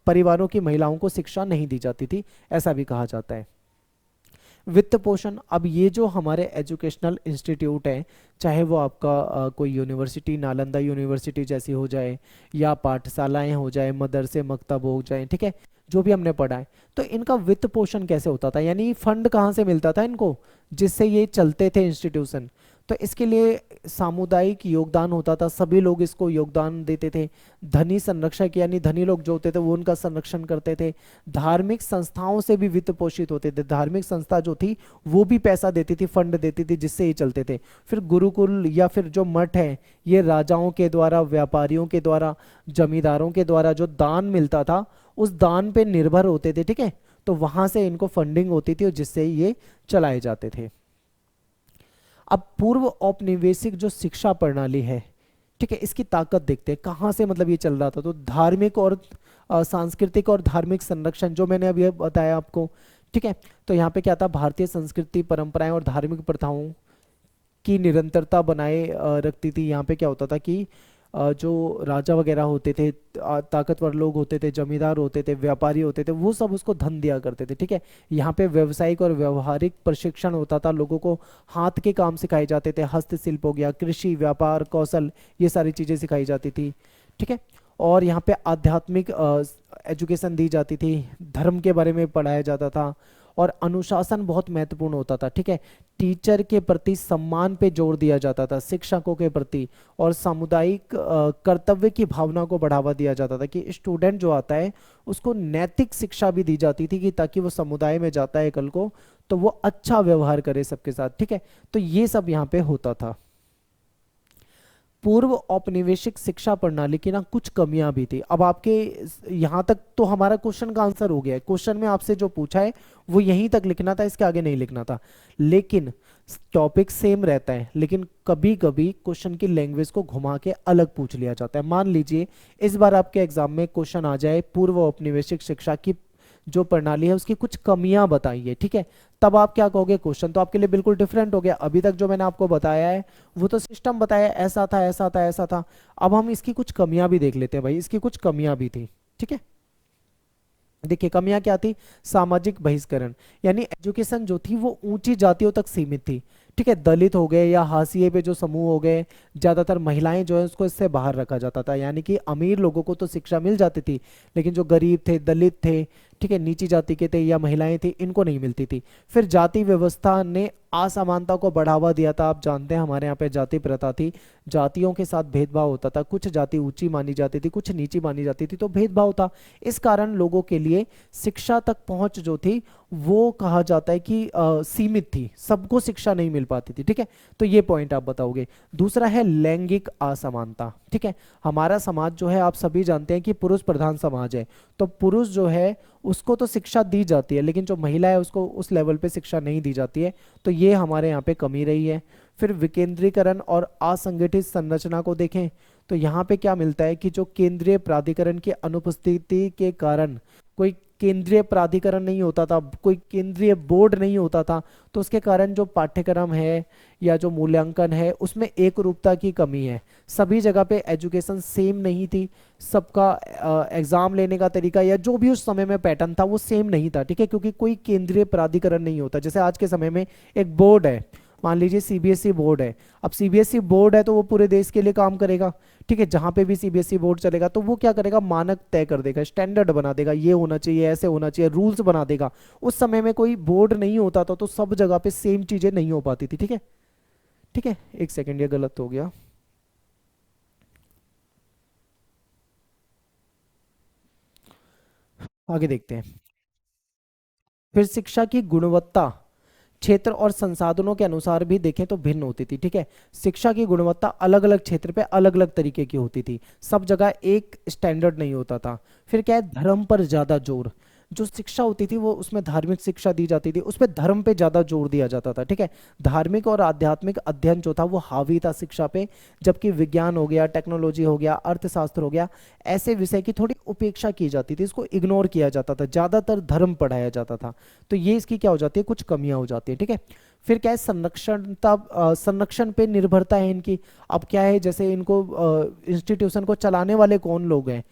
परिवारों की महिलाओं को शिक्षा नहीं दी जाती थी, ऐसा भी कहा जाता है। वित्त पोषण, अब ये जो हमारे एजुकेशनल इंस्टीट्यूट है, चाहे वो आपका कोई यूनिवर्सिटी, नालंदा यूनिवर्सिटी जैसी हो जाए, या पाठशालाएं हो जाए, मदरसे मकतब हो जाए, ठीक है, जो भी हमने पढ़ा है। तो इनका वित्त पोषण कैसे होता था, यानी फंड कहाँ से मिलता था इनको जिससे ये चलते थे इंस्टीट्यूशन। तो इसके लिए सामुदायिक योगदान होता था, सभी लोग इसको योगदान देते थे। धनी संरक्षक यानी धनी लोग जो होते थे वो उनका संरक्षण करते थे। धार्मिक संस्थाओं से भी वित्त पोषित होते थे, धार्मिक संस्था जो थी वो भी पैसा देती थी, फंड देती थी, जिससे ये चलते थे। फिर गुरुकुल या फिर जो मठ है, ये राजाओं के द्वारा, व्यापारियों के द्वारा, जमींदारों के द्वारा जो दान मिलता था उस दान पे निर्भर होते थे, ठीक है। तो वहां से इनको फंडिंग होती थी और जिससे ये चलाए जाते थे। अब पूर्व औपनिवेशिक जो शिक्षा प्रणाली है, ठीक है, इसकी ताकत देखते हैं कहाँ से मतलब ये चल रहा था। तो धार्मिक और सांस्कृतिक और धार्मिक संरक्षण जो मैंने अभी बताया आपको, ठीक है। तो यहाँ पे क्या था, भारतीय संस्कृति, परंपराएं और धार्मिक प्रथाओं की निरंतरता बनाए रखती थी। यहाँ पे क्या होता था कि जो राजा वगैरह होते थे, ताकतवर लोग होते थे, जमींदार होते थे, व्यापारी होते थे, वो सब उसको धन दिया करते थे, ठीक है। यहाँ पे व्यावसायिक और व्यवहारिक प्रशिक्षण होता था, लोगों को हाथ के काम सिखाए जाते थे, हस्तशिल्प हो गया, कृषि, व्यापार, कौशल, ये सारी चीजें सिखाई जाती थी, ठीक है। और यहाँ पे आध्यात्मिक एजुकेशन दी जाती थी, धर्म के बारे में पढ़ाया जाता था, और अनुशासन बहुत महत्वपूर्ण होता था, ठीक है। टीचर के प्रति सम्मान पे जोर दिया जाता था, शिक्षकों के प्रति, और सामुदायिक कर्तव्य की भावना को बढ़ावा दिया जाता था कि स्टूडेंट जो आता है उसको नैतिक शिक्षा भी दी जाती थी कि ताकि वो समुदाय में जाता है कल को तो वो अच्छा व्यवहार करे सबके साथ, ठीक है। तो ये सब यहाँ पे होता था। पूर्व औपनिवेशिक शिक्षा प्रणाली की ना कुछ कमियां भी थी। अब आपके यहाँ तक तो हमारा क्वेश्चन का आंसर हो गया है, क्वेश्चन में आपसे जो पूछा है वो यहीं तक लिखना था, इसके आगे नहीं लिखना था। लेकिन टॉपिक सेम रहता है, लेकिन कभी कभी क्वेश्चन की लैंग्वेज को घुमा के अलग पूछ लिया जाता है। मान लीजिए इस बार आपके एग्जाम में क्वेश्चन आ जाए, पूर्व औपनिवेशिक शिक्षा की जो प्रणाली है उसकी कुछ कमियां बताइए, ठीक है। तब आप क्या कहोगे, क्वेश्चन तो आपके लिए बिल्कुल डिफरेंट हो गया। अभी तक जो मैंने आपको बताया है वो तो सिस्टम बताया, ऐसा था ऐसा था ऐसा था। अब हम इसकी कुछ कमियां भी देख लेते हैं भाई, इसकी कुछ कमियां भी थी, ठीक है। देखिए कमियां क्या थी, सामाजिक बहिष्करण, यानी एजुकेशन जो थी वो ऊंची जातियों तक सीमित थी, ठीक है। दलित हो गए या हाशिए पे जो समूह हो गए, ज्यादातर महिलाएं जो है उसको इससे बाहर रखा जाता था। यानी कि अमीर लोगों को तो शिक्षा मिल जाती थी, लेकिन जो गरीब थे, दलित थे, ठीक है, नीची जाति के थे या महिलाएं थी, इनको नहीं मिलती थी। फिर जाति व्यवस्था ने असमानता को बढ़ावा दिया था। आप जानते हैं हमारे यहाँ पे जाति प्रथा थी, जातियों के साथ भेदभाव होता था, कुछ जाति ऊंची मानी जाती थी, कुछ नीची मानी जाती थी, तो भेदभाव था। इस कारण लोगों के लिए शिक्षा तक पहुंच जो थी वो कहा जाता है कि सीमित थी, सबको शिक्षा नहीं मिल पाती थी, ठीक है। तो ये पॉइंट आप बताओगे। दूसरा है लैंगिक असमानता, ठीक है। हमारा समाज जो है आप सभी जानते हैं कि पुरुष प्रधान समाज है, तो पुरुष जो है उसको तो शिक्षा दी जाती है, लेकिन जो महिला है उसको उस लेवल पे शिक्षा नहीं दी जाती है। तो ये हमारे यहाँ पे कमी रही है। फिर विकेंद्रीकरण और असंगठित संरचना को देखें तो यहाँ पे क्या मिलता है कि जो केंद्रीय प्राधिकरण की अनुपस्थिति के कारण, कोई केंद्रीय प्राधिकरण नहीं होता था, कोई केंद्रीय बोर्ड नहीं होता था, तो उसके कारण जो पाठ्यक्रम है या जो मूल्यांकन है उसमें एक रूपता की कमी है। सभी जगह पे एजुकेशन सेम नहीं थी, सबका एग्जाम लेने का तरीका या जो भी उस समय में पैटर्न था वो सेम नहीं था, ठीक है, क्योंकि कोई केंद्रीय प्राधिकरण नहीं होता। जैसे आज के समय में एक बोर्ड है, मान लीजिए सीबीएसई बोर्ड है। अब सीबीएसई बोर्ड है तो वो पूरे देश के लिए काम करेगा, ठीक है। जहां पे भी सीबीएसई बोर्ड चलेगा तो वो क्या करेगा, मानक तय कर देगा, स्टैंडर्ड बना देगा, ये होना चाहिए, ऐसे होना चाहिए, रूल्स बना देगा। उस समय में कोई बोर्ड नहीं होता था तो सब जगह पे सेम चीजें नहीं हो पाती थी, ठीक है। ठीक है, एक सेकंड, ये गलत हो गया। आगे देखते हैं। फिर शिक्षा की गुणवत्ता क्षेत्र और संसाधनों के अनुसार भी देखें तो भिन्न होती थी, ठीक है। शिक्षा की गुणवत्ता अलग अलग क्षेत्र पे अलग अलग तरीके की होती थी, सब जगह एक स्टैंडर्ड नहीं होता था। फिर क्या है, धर्म पर ज्यादा जोर, जो शिक्षा होती थी वो उसमें धार्मिक शिक्षा दी जाती थी, उसपे धर्म पे ज्यादा जोर दिया जाता था, ठीक है। धार्मिक और आध्यात्मिक अध्ययन जो था वो हावी था शिक्षा पे, जबकि विज्ञान हो गया, टेक्नोलॉजी हो गया, अर्थशास्त्र हो गया, ऐसे विषय की थोड़ी उपेक्षा की जाती थी, इसको इग्नोर किया जाता था, ज्यादातर धर्म पढ़ाया जाता था। तो ये इसकी क्या हो जाती है, कुछ कमियां हो जाती है, ठीक है। फिर क्या है, संरक्षणता, संरक्षण पे निर्भरता है इनकी। अब क्या है, जैसे इनको इंस्टीट्यूशन को चलाने वाले कौन लोग हैं,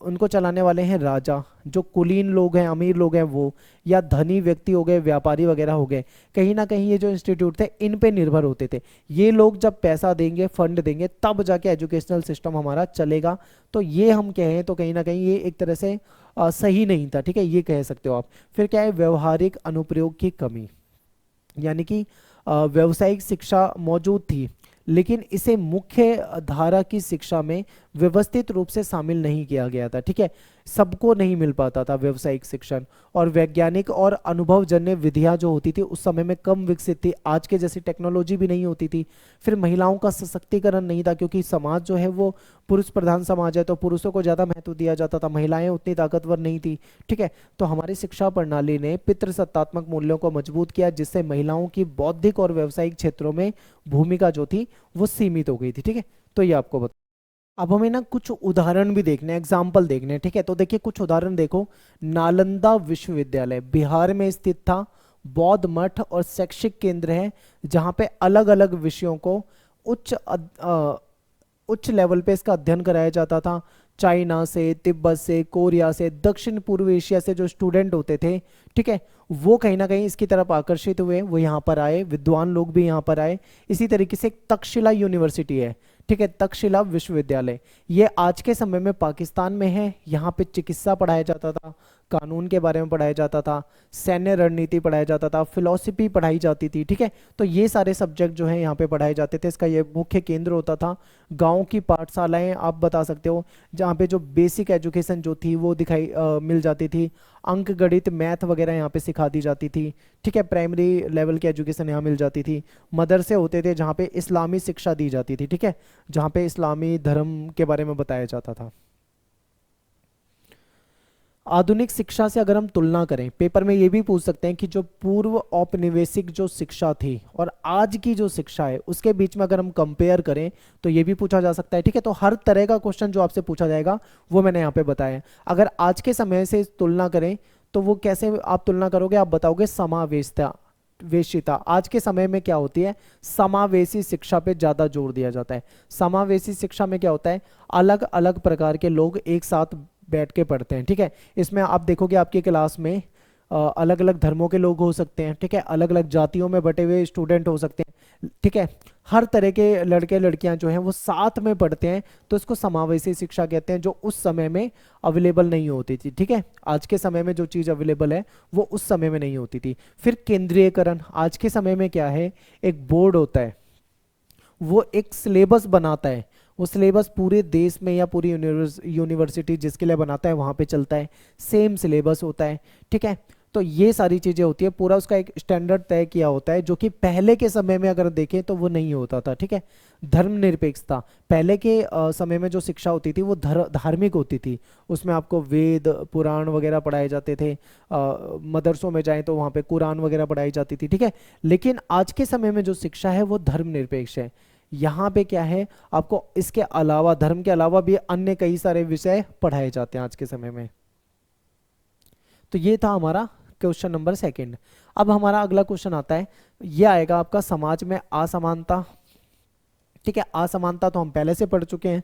उनको चलाने वाले हैं राजा, जो कुलीन लोग हैं, अमीर लोग हैं वो, या धनी व्यक्ति हो गए, व्यापारी वगैरह हो गए, कहीं ना कहीं ये जो इंस्टीट्यूट थे इन पे निर्भर होते थे। ये लोग जब पैसा देंगे, फंड देंगे, तब जाके एजुकेशनल सिस्टम हमारा चलेगा। तो ये हम कहें तो कहीं ना कहीं ये एक तरह से सही नहीं था, ठीक है, ये कह सकते हो आप। फिर क्या है, व्यवहारिक अनुप्रयोग की कमी, यानी कि व्यावसायिक शिक्षा मौजूद थी लेकिन इसे मुख्य धारा की शिक्षा में व्यवस्थित रूप से शामिल नहीं किया गया था, ठीक है, सबको नहीं मिल पाता था व्यावसायिक शिक्षण। और वैज्ञानिक और अनुभवजन्य विधियां जो होती थी उस समय में कम विकसित थी, आज के जैसी टेक्नोलॉजी भी नहीं होती थी। फिर महिलाओं का सशक्तिकरण नहीं था, क्योंकि समाज जो है वो पुरुष प्रधान समाज है, तो पुरुषों को ज़्यादा महत्व दिया जाता था, महिलाएं उतनी ताकतवर नहीं थी, ठीक है। तो हमारी शिक्षा प्रणाली ने पितृसत्तात्मक मूल्यों को मजबूत किया, जिससे महिलाओं की बौद्धिक और व्यावसायिक क्षेत्रों में भूमिका जो थी वो सीमित हो गई थी, ठीक है। तो ये आपको बता, अब हमें ना कुछ उदाहरण भी देखने, एग्जाम्पल देखने हैं, ठीक है। तो देखिए कुछ उदाहरण देखो। नालंदा विश्वविद्यालय बिहार में स्थित था, बौद्ध मठ और शैक्षिक केंद्र है जहाँ पे अलग अलग विषयों को उच्च लेवल पे इसका अध्ययन कराया जाता था। चाइना से, तिब्बत से, कोरिया से, दक्षिण पूर्व एशिया से जो स्टूडेंट होते थे, ठीक है, वो कहीं ना कहीं इसकी तरफ आकर्षित हुए, वो यहाँ पर आए, विद्वान लोग भी यहाँ पर आए। इसी तरीके से एक तक्षशिला यूनिवर्सिटी है, ठीक है, तक्षशिला विश्वविद्यालय, ये आज के समय में पाकिस्तान में है। यहाँ पे चिकित्सा पढ़ाया जाता था, कानून के बारे में पढ़ाया जाता था, सैन्य रणनीति पढ़ाया जाता था, फिलॉसफी पढ़ाई जाती थी, ठीक है। तो ये सारे सब्जेक्ट जो है यहाँ पे पढ़ाए जाते थे, इसका ये मुख्य केंद्र होता था। गांव की पाठशालाएं आप बता सकते हो, जहाँ पे जो बेसिक एजुकेशन जो थी वो मिल जाती थी। अंक गणित मैथ वगैरह यहाँ पे सिखा दी जाती थी, ठीक है, प्राइमरी लेवल की एजुकेशन यहाँ मिल जाती थी। मदरसे होते थे जहाँ पे इस्लामी शिक्षा दी जाती थी, ठीक है, जहाँ पे इस्लामी धर्म के बारे में बताया जाता था। आधुनिक शिक्षा से अगर हम तुलना करें, पेपर में ये भी पूछ सकते हैं कि जो पूर्व औपनिवेशिक जो शिक्षा थी और आज की जो शिक्षा है उसके बीच में अगर हम कंपेयर करें तो ये भी पूछा जा सकता है, ठीक है। तो हर तरह का क्वेश्चन जो आपसे पूछा जाएगा वो मैंने यहाँ पे बताया। अगर आज के समय से तुलना करें तो वो कैसे आप तुलना करोगे, आप बताओगे समावेशिता वेशिता। आज के समय में क्या होती है, समावेशी शिक्षा पे ज्यादा जोर दिया जाता है। समावेशी शिक्षा में क्या होता है, अलग अलग प्रकार के लोग एक साथ बैठ के पढ़ते हैं, ठीक है। इसमें आप देखोगे आपकी क्लास में अलग अलग धर्मों के लोग हो सकते हैं, ठीक है, अलग अलग जातियों में बटे हुए स्टूडेंट हो सकते हैं, ठीक है, हर तरह के लड़के लड़कियां जो हैं वो साथ में पढ़ते हैं। तो इसको समावेशी शिक्षा कहते हैं, जो उस समय में अवेलेबल नहीं होती थी, ठीक है। आज के समय में जो चीज़ अवेलेबल है वो उस समय में नहीं होती थी। फिर केंद्रीयकरण, आज के समय में क्या है, एक बोर्ड होता है, वो एक सिलेबस बनाता है, वो सिलेबस पूरे देश में या पूरी यूनिवर्सिटी जिसके लिए बनाता है वहाँ पे चलता है, सेम सिलेबस होता है, ठीक है। तो ये सारी चीज़ें होती है, पूरा उसका एक स्टैंडर्ड तय किया होता है, जो कि पहले के समय में अगर देखें तो वो नहीं होता था, ठीक है। धर्मनिरपेक्षता, पहले के समय में जो शिक्षा होती थी वो धार्मिक होती थी, उसमें आपको वेद पुराण वगैरह पढ़ाए जाते थे। मदरसों में जाएं तो वहाँ पे कुरान वगैरह पढ़ाई जाती थी, ठीक है। लेकिन आज के समय में जो शिक्षा है वो धर्मनिरपेक्ष है। यहाँ पे क्या है, आपको इसके अलावा, धर्म के अलावा भी अन्य कई सारे विषय पढ़ाए जाते हैं आज के समय में। तो ये था हमारा क्वेश्चन नंबर सेकंड। अब हमारा अगला क्वेश्चन आता है, ये आएगा आपका समाज में असमानता, ठीक है। असमानता तो हम पहले से पढ़ चुके हैं।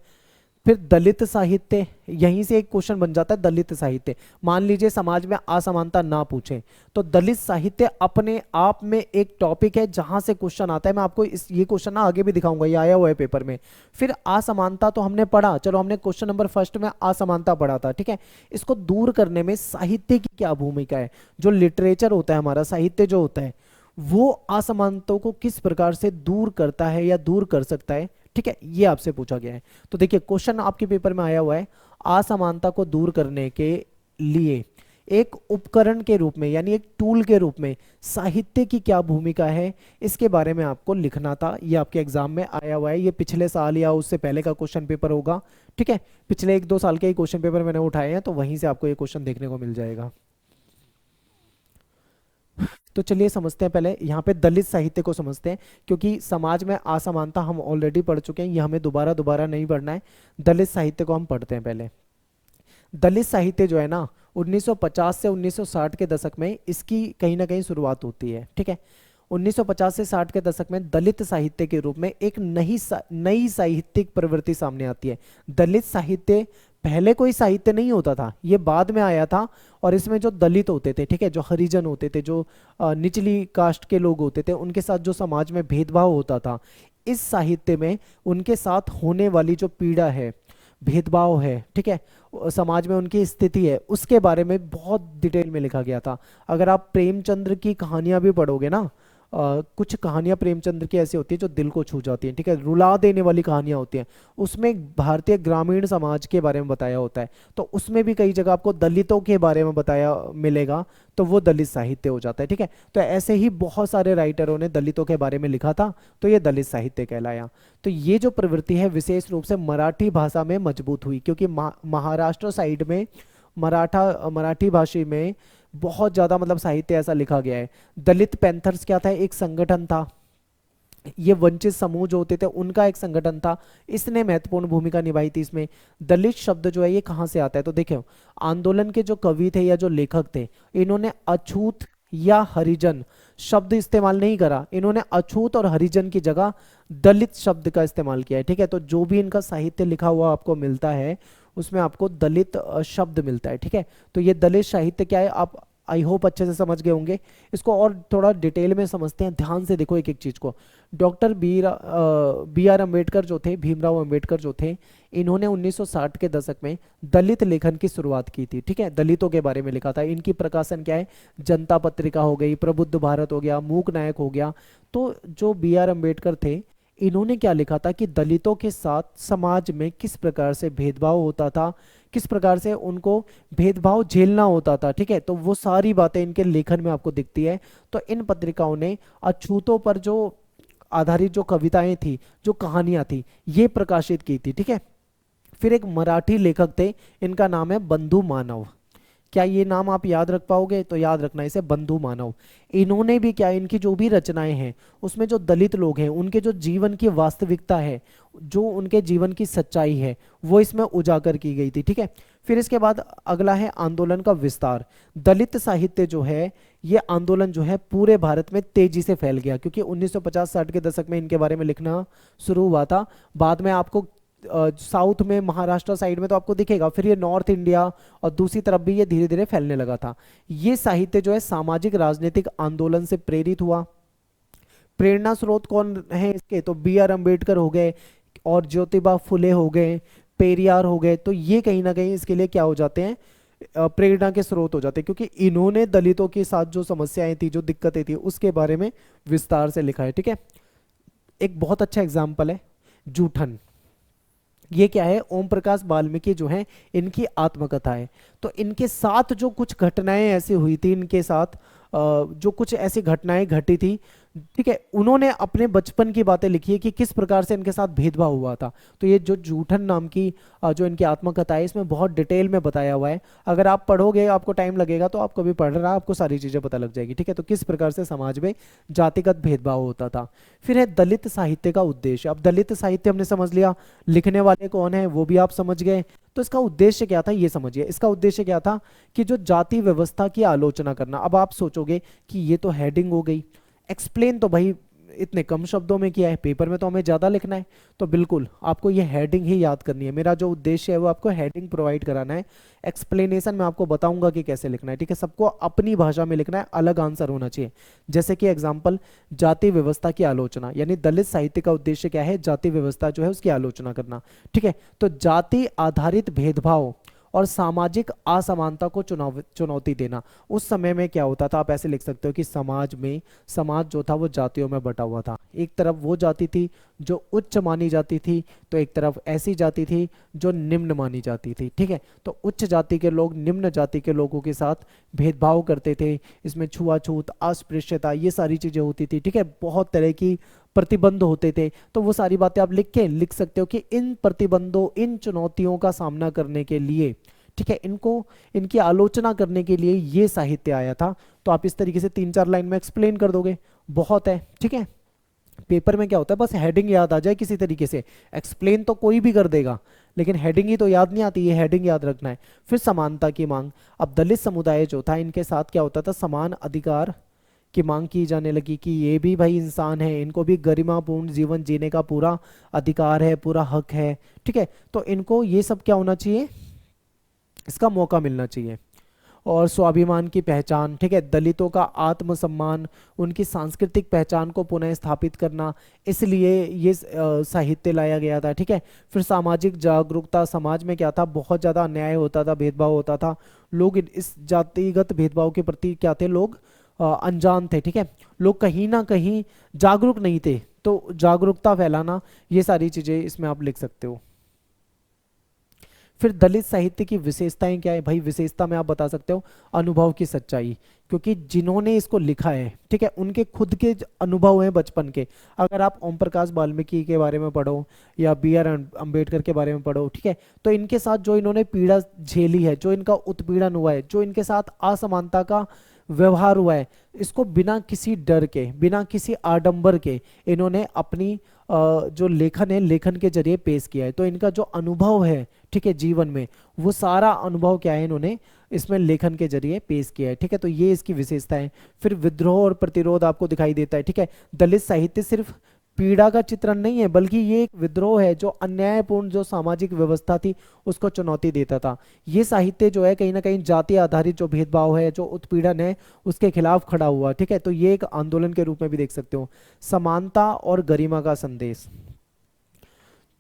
फिर दलित साहित्य, यहीं से एक क्वेश्चन बन जाता है दलित साहित्य। मान लीजिए समाज में असमानता ना पूछें तो दलित साहित्य अपने आप में एक टॉपिक है जहां से क्वेश्चन आता है। मैं आपको ये क्वेश्चन ना आगे भी दिखाऊंगा, ये आया हुआ है पेपर में। फिर असमानता तो हमने पढ़ा, चलो हमने क्वेश्चन नंबर फर्स्ट में असमानता पढ़ा था, ठीक है। इसको दूर करने में साहित्य की क्या भूमिका है, जो लिटरेचर होता है हमारा, साहित्य जो होता है वो असमानताओं को किस प्रकार से दूर करता है या दूर कर सकता है, ठीक है, ये आपसे पूछा गया है। तो देखिए क्वेश्चन आपके पेपर में आया हुआ है, असमानता को दूर करने के लिए एक उपकरण के रूप में यानी एक टूल के रूप में साहित्य की क्या भूमिका है, इसके बारे में आपको लिखना था। ये आपके एग्जाम में आया हुआ है, ये पिछले साल या उससे पहले का क्वेश्चन पेपर होगा, ठीक है। पिछले 1-2 साल के ही क्वेश्चन पेपर मैंने उठाए हैं, तो वहीं से आपको ये क्वेश्चन देखने को मिल जाएगा। तो चलिए समझते हैं, पहले यहाँ पे दलित साहित्य को समझते हैं, क्योंकि समाज में असमानता हम ऑलरेडी पढ़ चुके हैं, ये हमें दोबारा दोबारा नहीं पढ़ना है। दलित साहित्य को हम पढ़ते हैं पहले। दलित साहित्य जो है ना 1950 से 1960 के दशक में इसकी कहीं ना कहीं शुरुआत होती है, ठीक है। 1950 से 60 के दशक में दलित साहित्य के रूप में एक नई साहित्यिक प्रवृत्ति सामने आती है। दलित साहित्य पहले कोई साहित्य नहीं होता था, ये बाद में आया था। और इसमें जो दलित होते थे, ठीक है, जो हरिजन होते थे, जो निचली कास्ट के लोग होते थे, उनके साथ जो समाज में भेदभाव होता था, इस साहित्य में उनके साथ होने वाली जो पीड़ा है, भेदभाव है, ठीक है, समाज में उनकी स्थिति है, उसके बारे में बहुत डिटेल में लिखा गया था। अगर आप प्रेमचंद्र की कहानियां भी पढ़ोगे ना, कुछ कहानियां प्रेमचंद्र की ऐसी होती है जो दिल को छू जाती हैं, ठीक है, रुला देने वाली कहानियां होती हैं। उसमें भारतीय ग्रामीण समाज के बारे में बताया होता है, तो उसमें भी कई जगह आपको दलितों के बारे में बताया मिलेगा, तो वो दलित साहित्य हो जाता है, ठीक है। तो ऐसे ही बहुत सारे राइटरों ने दलितों के बारे में लिखा था, तो ये दलित साहित्य कहलाया। तो ये जो प्रवृत्ति है विशेष रूप से मराठी भाषा में मजबूत हुई, क्योंकि महाराष्ट्र साइड में मराठी भाषी में बहुत ज्यादा मतलब साहित्य ऐसा लिखा गया है। दलित पैंथर्स क्या था, एक संगठन था, ये वंचित समूह जो होते थे उनका एक संगठन था, इसने महत्वपूर्ण भूमिका निभाई थी इसमें। दलित शब्द जो है ये कहाँ से आता है, तो देखो आंदोलन के जो कवि थे या जो लेखक थे, इन्होंने अछूत या हरिजन शब्द इस्तेमाल नहीं करा, इन्होंने अछूत और हरिजन की जगह दलित शब्द का इस्तेमाल किया है, ठीक है। तो जो भी इनका साहित्य लिखा हुआ आपको मिलता है उसमें आपको दलित शब्द मिलता है, ठीक है। तो ये दलित साहित्य क्या है, आप आई होप अच्छे से समझ गए होंगे। इसको और थोड़ा डिटेल में समझते हैं, ध्यान से देखो एक एक चीज को। डॉक्टर बी आर अम्बेडकर जो थे, भीमराव अम्बेडकर जो थे, इन्होंने 1960 के दशक में दलित लेखन की शुरुआत की थी, ठीक है, दलितों के बारे में लिखा था। इनकी प्रकाशन क्या है, जनता पत्रिका हो गई, प्रबुद्ध भारत हो गया, मूक नायक हो गया। तो जो बी आर अम्बेडकर थे, इन्होंने क्या लिखा था कि दलितों के साथ समाज में किस प्रकार से भेदभाव होता था, किस प्रकार से उनको भेदभाव झेलना होता था, ठीक है। तो वो सारी बातें इनके लेखन में आपको दिखती है। तो इन पत्रिकाओं ने अछूतों पर जो आधारित जो कविताएं थी, जो कहानियां थी, ये प्रकाशित की थी, ठीक है। फिर एक मराठी लेखक थे, इनका नाम है बंधु मानव। क्या ये नाम आप याद रख पाओगे, तो याद रखना इसे, बंधु मानव। इन्होंने भी क्या, इनकी जो भी रचनाएं हैं उसमें जो दलित लोग हैं उनके जो जीवन की वास्तविकता है, जो उनके जीवन की सच्चाई है, वो इसमें उजागर की गई थी, ठीक है। फिर इसके बाद अगला है आंदोलन का विस्तार। दलित साहित्य जो है, ये आंदोलन जो है पूरे भारत में तेजी से फैल गया, क्योंकि 1950-60 के दशक में इनके बारे में लिखना शुरू हुआ था। बाद में आपको साउथ में, महाराष्ट्र साइड में तो आपको दिखेगा, फिर ये नॉर्थ इंडिया और दूसरी तरफ भी ये धीरे धीरे फैलने लगा था। ये साहित्य जो है सामाजिक राजनीतिक आंदोलन से प्रेरित हुआ। प्रेरणा स्रोत कौन है इसके, तो बी आर अम्बेडकर हो गए और ज्योतिबा फुले हो गए, पेरियार हो गए। तो ये कहीं ना कहीं इसके लिए क्या हो जाते हैं, प्रेरणा के स्रोत हो जाते हैं, क्योंकि इन्होंने दलितों के साथ जो समस्याएं थी, जो दिक्कतें थी, उसके बारे में विस्तार से लिखा है, ठीक है। एक बहुत अच्छा एग्जाम्पल है जूठन। ये क्या है, ओम प्रकाश वाल्मीकि जो है, इनकी आत्मकथा है। तो इनके साथ जो कुछ घटनाएं ऐसी हुई थी, इनके साथ जो कुछ ऐसी घटनाएं घटी थी, ठीक है, उन्होंने अपने बचपन की बातें लिखी है कि किस प्रकार से इनके साथ भेदभाव हुआ था। तो ये जो जूठन नाम की जो इनकी आत्मकथा है, इसमें बहुत डिटेल में बताया हुआ है। अगर आप पढ़ोगे, आपको टाइम लगेगा, तो आप कभी पढ़ रहा, आपको सारी चीजें पता लग जाएगी, ठीक है। तो किस प्रकार से समाज में जातिगत भेदभाव होता था। फिर है दलित साहित्य का उद्देश्य। अब दलित साहित्य हमने समझ लिया, लिखने वाले कौन है वो भी आप समझ गए। तो इसका उद्देश्य क्या था ये समझिए। इसका उद्देश्य क्या था कि जो जाति व्यवस्था की आलोचना करना। अब आप सोचोगे कि ये तो हेडिंग हो गई, एक्सप्लेन तो भाई इतने कम शब्दों में किया है, पेपर में तो हमें ज्यादा लिखना है, तो बिल्कुल आपको ये हेडिंग ही याद करनी है। मेरा जो उद्देश्य है वो आपको हेडिंग प्रोवाइड कराना है। एक्सप्लेनेशन में आपको बताऊंगा कि कैसे लिखना है, ठीक है। सबको अपनी भाषा में लिखना है, अलग आंसर होना चाहिए। जैसे कि एग्जाम्पल, जाति व्यवस्था की आलोचना, यानी दलित साहित्य का उद्देश्य क्या है, जाति व्यवस्था जो है उसकी आलोचना करना, ठीक है। तो जाति आधारित भेदभाव और सामाजिक असमानता को चुनौती देना। उस समय में क्या होता था, आप ऐसे लिख सकते हो कि समाज जो था वो जातियों में बटा हुआ था। एक तरफ वो जाति थी जो उच्च मानी जाती थी, तो एक तरफ ऐसी जाति थी जो निम्न मानी जाती थी, ठीक है। तो उच्च जाति के लोग निम्न जाति के लोगों के साथ भेदभाव करते थे। इसमें छुआछूत, अस्पृश्यता, ये सारी चीजें होती थी, ठीक है। बहुत तरह की प्रतिबंध होते थे। तो वो सारी बातें आप लिख सकते हो कि इन प्रतिबंधों, इन चुनौतियों का सामना करने के लिए, ठीक है, इनकी आलोचना करने के लिए ये साहित्य आया था। तो आप इस तरीके से 3-4 लाइन में एक्सप्लेन कर दोगे, बहुत है, ठीक है। पेपर में क्या होता है, बस हेडिंग याद आ जाए किसी तरीके से, एक्सप्लेन तो कोई भी कर देगा, लेकिन हेडिंग ही तो याद नहीं आती, ये हेडिंग याद रखना है। फिर समानता की मांग। अब दलित समुदाय जो था, इनके साथ क्या होता था, समान अधिकार की मांग की जाने लगी कि ये भी भाई इंसान है, इनको भी गरिमापूर्ण जीवन जीने का पूरा अधिकार है, पूरा हक है, ठीक है। तो इनको ये सब क्या होना चाहिए, इसका मौका मिलना चाहिए। और स्वाभिमान की पहचान, ठीक है, दलितों का आत्मसम्मान, उनकी सांस्कृतिक पहचान को पुनः स्थापित करना, इसलिए ये साहित्य लाया गया था, ठीक है। फिर सामाजिक जागरूकता, समाज में क्या था, बहुत ज़्यादा अन्याय होता था, भेदभाव होता था, लोग इस जातिगत भेदभाव के प्रति क्या थे, लोग अनजान थे, ठीक है, लोग कहीं ना कहीं जागरूक नहीं थे, तो जागरूकता फैलाना, ये सारी चीज़ें इसमें आप लिख सकते हो। फिर दलित साहित्य की विशेषताएं क्या है भाई, विशेषता में आप बता सकते हो अनुभव की सच्चाई, क्योंकि जिन्होंने इसको लिखा है, ठीक है, उनके खुद के अनुभव हैं बचपन के। अगर आप ओम प्रकाश वाल्मीकि के बारे में पढ़ो या बी आर अम्बेडकर के बारे में पढ़ो, ठीक है, तो इनके साथ जो इन्होंने पीड़ा झेली है, जो इनका उत्पीड़न हुआ है, जो इनके साथ असमानता का व्यवहार हुआ है, इसको बिना किसी डर के, बिना किसी आडंबर के इन्होंने अपनी जो लेखन है, लेखन के जरिए पेश किया है। तो इनका जो अनुभव है, ठीक है, जीवन में, वो सारा अनुभव क्या है, इन्होंने इसमें लेखन के जरिए पेश किया है, ठीक है, तो ये इसकी विशेषता है। फिर विद्रोह और प्रतिरोध आपको दिखाई देता है, ठीक है, दलित साहित्य सिर्फ पीड़ा का चित्रण नहीं है, बल्कि ये एक विद्रोह है जो अन्यायपूर्ण जो सामाजिक व्यवस्था थी उसको चुनौती देता था। ये साहित्य जो है कहीं ना कहीं जाति आधारित जो भेदभाव है, जो उत्पीड़न है, उसके खिलाफ खड़ा हुआ, ठीक है, तो ये एक आंदोलन के रूप में भी देख सकते हो। समानता और गरिमा का संदेश,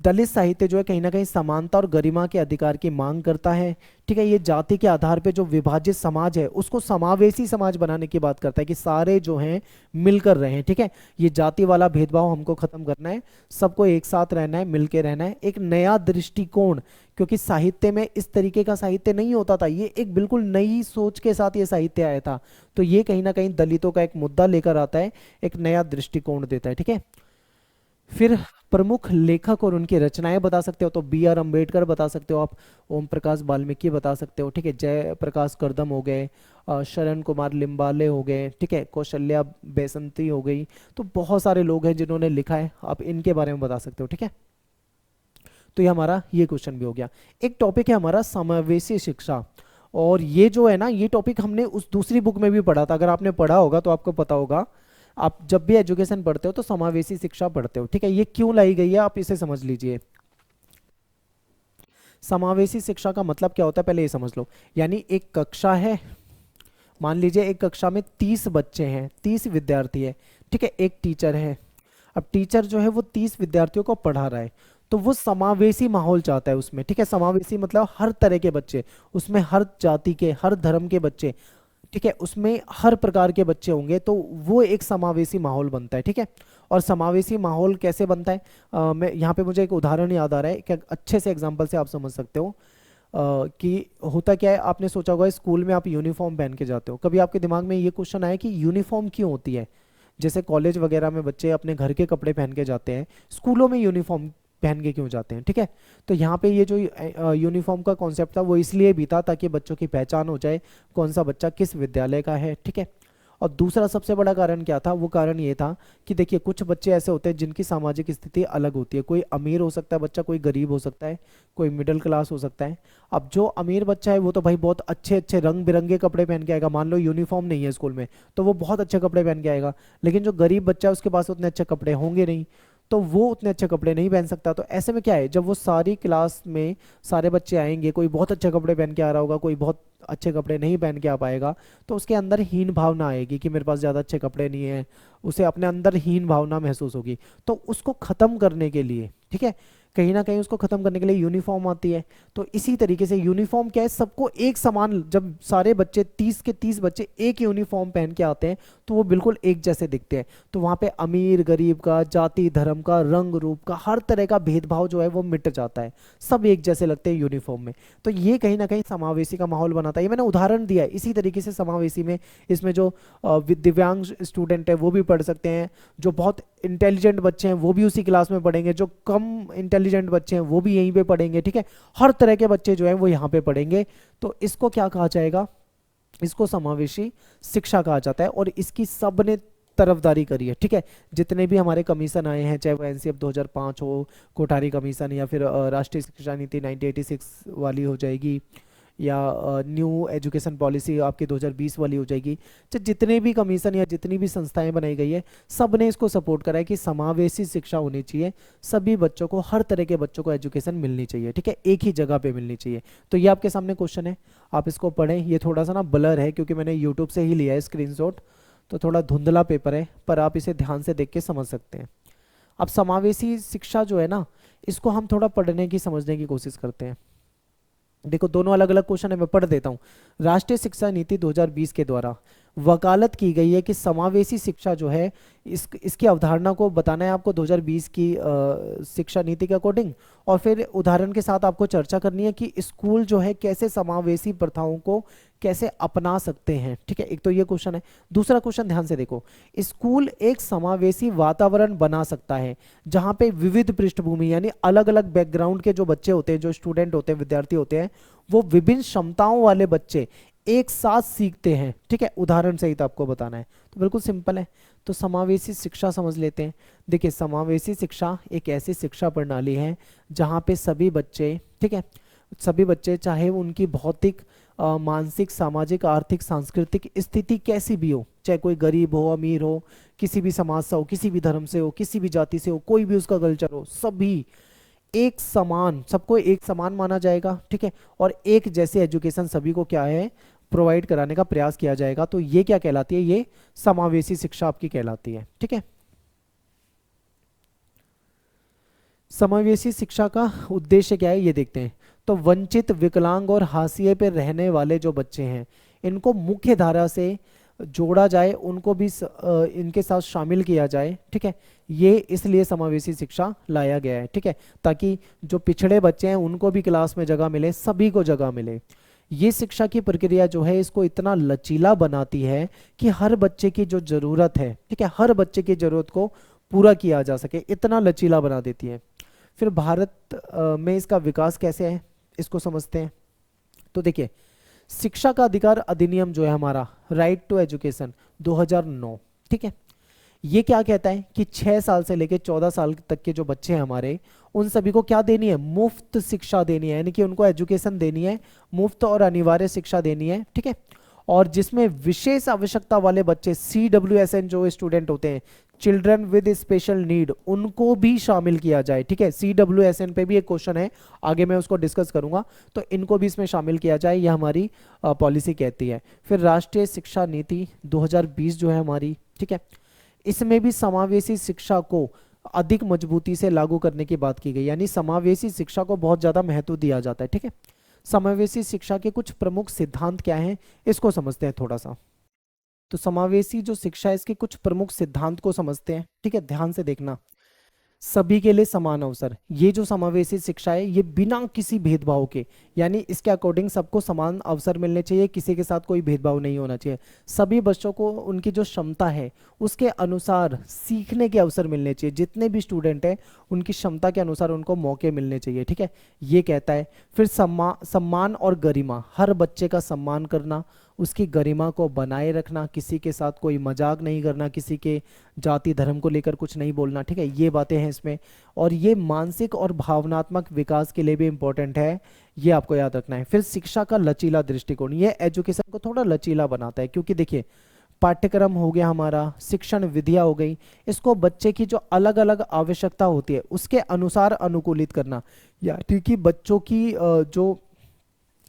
दलित साहित्य जो है कहीं ना कहीं समानता और गरिमा के अधिकार की मांग करता है, ठीक है, ये जाति के आधार पे जो विभाजित समाज है उसको समावेशी समाज बनाने की बात करता है, कि सारे जो हैं मिलकर रहें, ठीक है, ये जाति वाला भेदभाव हमको खत्म करना है, सबको एक साथ रहना है, मिलकर रहना है, एक नया दृष्टिकोण, क्योंकि साहित्य में इस तरीके का साहित्य नहीं होता था, ये एक बिल्कुल नई सोच के साथ ये साहित्य आया था, तो ये कहीं ना कहीं दलितों का एक मुद्दा लेकर आता है, एक नया दृष्टिकोण देता है, ठीक है। फिर प्रमुख लेखक और उनकी रचनाएं बता सकते हो, तो बी आर अम्बेडकर बता सकते हो आप, ओम प्रकाश वाल्मीकि बता सकते हो, ठीक है, जय प्रकाश कर्दम हो गए, शरण कुमार लिम्बाले हो गए, ठीक है, कौशल्या बेसंती हो गई, तो बहुत सारे लोग हैं जिन्होंने लिखा है, आप इनके बारे में बता सकते हो, ठीक है। तो ये हमारा ये क्वेश्चन भी हो गया। एक टॉपिक है हमारा समावेशी शिक्षा, और ये जो है ना, ये टॉपिक हमने उस दूसरी बुक में भी पढ़ा था, अगर आपने पढ़ा होगा तो आपको पता होगा, आप जब भी एजुकेशन पढ़ते हो तो समावेशी शिक्षा पढ़ते हो, ठीक है, ये क्यों लाई गई है आप इसे समझ लीजिए। समावेशी शिक्षा का मतलब क्या होता है पहले ये समझ लो, यानी एक कक्षा है, मान लीजिए एक कक्षा में 30 बच्चे हैं, 30 विद्यार्थी है, ठीक है, एक टीचर है, अब टीचर जो है वो 30 विद्यार्थियों को पढ़ा रहा है, तो वो समावेशी माहौल चाहता है उसमें, ठीक है, समावेशी मतलब हर तरह के बच्चे, उसमें हर जाति के, हर धर्म के बच्चे, ठीक है, उसमें हर प्रकार के बच्चे होंगे, तो वो एक समावेशी माहौल बनता है, ठीक है। और समावेशी माहौल कैसे बनता है, मैं यहाँ पे मुझे एक उदाहरण याद आ रहा है कि अच्छे से एग्जांपल से आप समझ सकते हो, कि होता क्या है, आपने सोचा होगा स्कूल में आप यूनिफॉर्म पहन के जाते हो, कभी आपके दिमाग में ये क्वेश्चन आया कि यूनिफॉर्म क्यों होती है। जैसे कॉलेज वगैरह में बच्चे अपने घर के कपड़े पहन के जाते हैं, स्कूलों में यूनिफॉर्म पहन के क्यों जाते हैं, ठीक है। तो यहाँ पे ये जो यूनिफॉर्म का कॉन्सेप्ट था वो इसलिए भी था ताकि बच्चों की पहचान हो जाए, कौन सा बच्चा किस विद्यालय का है, ठीक है। और दूसरा सबसे बड़ा कारण क्या था, वो कारण ये था कि देखिए कुछ बच्चे ऐसे होते हैं जिनकी सामाजिक स्थिति अलग होती है, कोई अमीर हो सकता है बच्चा, कोई गरीब हो सकता है, कोई मिडिल क्लास हो सकता है। अब जो अमीर बच्चा है वो तो भाई बहुत अच्छे अच्छे रंग बिरंगे कपड़े पहन के आएगा, मान लो यूनिफॉर्म नहीं है स्कूल में तो वो बहुत अच्छे कपड़े पहन के आएगा, लेकिन जो गरीब बच्चा है उसके पास उतने अच्छे कपड़े होंगे नहीं, तो वो उतने अच्छे कपड़े नहीं पहन सकता। तो ऐसे में क्या है, जब वो सारी क्लास में सारे बच्चे आएंगे, कोई बहुत अच्छे कपड़े पहन के आ रहा होगा, कोई बहुत अच्छे कपड़े नहीं पहन के आ पाएगा, तो उसके अंदर हीन भावना आएगी कि मेरे पास ज़्यादा अच्छे कपड़े नहीं है, उसे अपने अंदर हीन भावना महसूस होगी। तो उसको ख़त्म करने के लिए, ठीक है, कहीं ना कहीं उसको खत्म करने के लिए यूनिफॉर्म आती है। तो इसी तरीके से यूनिफॉर्म क्या है, सबको एक समान, जब सारे बच्चे 30 के 30 बच्चे एक यूनिफॉर्म पहन के आते हैं तो वो बिल्कुल एक जैसे दिखते हैं, तो वहाँ पे अमीर गरीब का, जाति धर्म का, रंग रूप का, हर तरह का भेदभाव जो है वो मिट जाता है, सब एक जैसे लगते हैं यूनिफॉर्म में। तो ये कहीं ना कहीं समावेशी का माहौल बनाता है, ये मैंने उदाहरण दिया है। इसी तरीके से समावेशी में इसमें जो दिव्यांग स्टूडेंट है वो भी पढ़ सकते हैं, जो बहुत इंटेलिजेंट बच्चे हैं वो भी उसी क्लास में पढ़ेंगे, जो कम इंटेलिजेंट बच्चे हैं वो भी यहीं पे पढ़ेंगे, ठीक है, हर तरह के बच्चे जो हैं वो यहाँ पे पढ़ेंगे। तो इसको क्या कहा जाएगा, इसको समावेशी शिक्षा कहा जाता है, और इसकी सबने तरफदारी करी है, ठीक है। जितने भी हमारे कमीशन आए हैं, चाहे वो एनसीएफ 2005 हो, कोठारी कमीशन, या फिर राष्ट्रीय शिक्षा नीति 1986 वाली हो जाएगी, या न्यू एजुकेशन पॉलिसी आपकी 2020 वाली हो जाएगी। जितने भी कमीशन या जितनी भी संस्थाएं बनाई गई है, सब ने इसको सपोर्ट करा है कि समावेशी शिक्षा होनी चाहिए, सभी बच्चों को, हर तरह के बच्चों को एजुकेशन मिलनी चाहिए, ठीक है, एक ही जगह पे मिलनी चाहिए। तो ये आपके सामने क्वेश्चन है, आप इसको पढ़ें। ये थोड़ा सा ना ब्लर है क्योंकि मैंने यूट्यूब से ही लिया है स्क्रीनशॉट, तो थोड़ा धुंधला पेपर है, पर आप इसे ध्यान से देख के समझ सकते हैं। अब समावेशी शिक्षा जो है ना, इसको हम थोड़ा पढ़ने की, समझने की कोशिश करते हैं। देखो दोनों अलग अलग क्वेश्चन है, मैं पढ़ देता हूँ। राष्ट्रीय शिक्षा नीति 2020 के द्वारा वकालत की गई है कि समावेशी शिक्षा जो है, इसकी अवधारणा को बताना है आपको 2020 की शिक्षा नीति के अकॉर्डिंग, और फिर उदाहरण के साथ आपको चर्चा करनी है कि स्कूल जो है कैसे समावेशी प्रथाओं को कैसे अपना सकते हैं, ठीक है। एक तो ये क्वेश्चन है। दूसरा क्वेश्चन ध्यान से देखो, स्कूल एक समावेशी वातावरण बना सकता है जहां पे विविध पृष्ठभूमि यानी अलग अलग बैकग्राउंड के जो बच्चे होते हैं, जो स्टूडेंट होते हैं, विद्यार्थी होते हैं, वो विभिन्न क्षमताओं वाले बच्चे एक साथ सीखते हैं, ठीक है। उदाहरण सहित आपको बताना है, तो बिल्कुल सिंपल है। तो समावेशी शिक्षा समझ लेते हैं। देखिए समावेशी शिक्षा एक ऐसी शिक्षा प्रणाली है जहां पे सभी बच्चे, ठीक है, सभी बच्चे चाहे उनकी भौतिक, मानसिक, सामाजिक, आर्थिक, सांस्कृतिक स्थिति कैसी भी हो, चाहे कोई गरीब हो, अमीर हो, किसी भी समाज से हो, किसी भी धर्म से हो, किसी भी जाति से हो, कोई भी उसका कल्चर हो, सभी एक समान, सबको एक समान माना जाएगा, ठीक है। और एक जैसे एजुकेशन सभी को क्या है, प्रोवाइड कराने का प्रयास किया जाएगा। तो ये क्या कहलाती है, ये समावेशी शिक्षा आपकी कहलाती है, ठीक है। समावेशी शिक्षा का उद्देश्य क्या है ये देखते हैं। तो वंचित, विकलांग और हाशिए पे रहने वाले जो बच्चे हैं, इनको मुख्य धारा से जोड़ा जाए, उनको भी इनके साथ शामिल किया जाए, ठीक है। ये इसलिए समावेशी शिक्षा लाया गया है, ठीक है, ताकि जो पिछड़े बच्चे हैं उनको भी क्लास में जगह मिले, सभी को जगह मिले। ये शिक्षा की प्रक्रिया जो है, इसको इतना लचीला बनाती है कि हर बच्चे की जो जरूरत है, ठीक है, हर बच्चे की जरूरत को पूरा किया जा सके, इतना लचीला बना देती है। फिर भारत में इसका विकास कैसे है, इसको समझते हैं। तो देखिए, शिक्षा का अधिकार अधिनियम जो है हमारा, राइट टू एजुकेशन 2009, ठीक है, ये क्या कहता है कि 6 साल से लेकर 14 साल तक के जो बच्चे हैं हमारे, उन सभी को क्या देनी है, मुफ्त शिक्षा देनी है, यानी कि उनको एजुकेशन देनी है, मुफ्त और अनिवार्य शिक्षा देनी है, ठीक है। और जिसमें विशेष आवश्यकता वाले बच्चे, CWSN जो स्टूडेंट होते हैं, चिल्ड्रन विद स्पेशल नीड, उनको भी शामिल किया जाए, ठीक है। CWSN पे भी एक क्वेश्चन है, आगे मैं उसको डिस्कस करूंगा, तो इनको भी इसमें शामिल किया जाए, यह हमारी पॉलिसी कहती है। फिर राष्ट्रीय शिक्षा नीति 2020 जो है हमारी, ठीक है, इसमें भी समावेशी शिक्षा को अधिक मजबूती से लागू करने की बात की गई, यानी समावेशी शिक्षा को बहुत ज्यादा महत्व दिया जाता है, ठीक है। समावेशी शिक्षा के कुछ प्रमुख सिद्धांत क्या हैं, इसको समझते हैं थोड़ा सा। तो समावेशी जो शिक्षा है, इसके कुछ प्रमुख सिद्धांत को समझते हैं, ठीक है, ध्यान से देखना। सभी के लिए समान अवसर, ये जो समावेशी शिक्षा है, ये बिना किसी भेदभाव के, यानी इसके अकॉर्डिंग सबको समान अवसर मिलने चाहिए, किसी के साथ कोई भेदभाव नहीं होना चाहिए, सभी बच्चों को उनकी जो क्षमता है उसके अनुसार सीखने के अवसर मिलने चाहिए, जितने भी स्टूडेंट हैं उनकी क्षमता के अनुसार उनको मौके मिलने चाहिए, ठीक है, ये कहता है। फिर सम्मान और गरिमा, हर बच्चे का सम्मान करना, उसकी गरिमा को बनाए रखना, किसी के साथ कोई मजाक नहीं करना, किसी के जाति धर्म को लेकर कुछ नहीं बोलना, ठीक है, ये बातें हैं इसमें। और ये मानसिक और भावनात्मक विकास के लिए भी इंपॉर्टेंट है, ये आपको याद रखना है। फिर शिक्षा का लचीला दृष्टिकोण, ये एजुकेशन को थोड़ा लचीला बनाता है, क्योंकि देखिए पाठ्यक्रम हो गया हमारा, शिक्षण विधियां हो गई, इसको बच्चे की जो अलग अलग आवश्यकता होती है उसके अनुसार अनुकूलित करना, या क्योंकि बच्चों की जो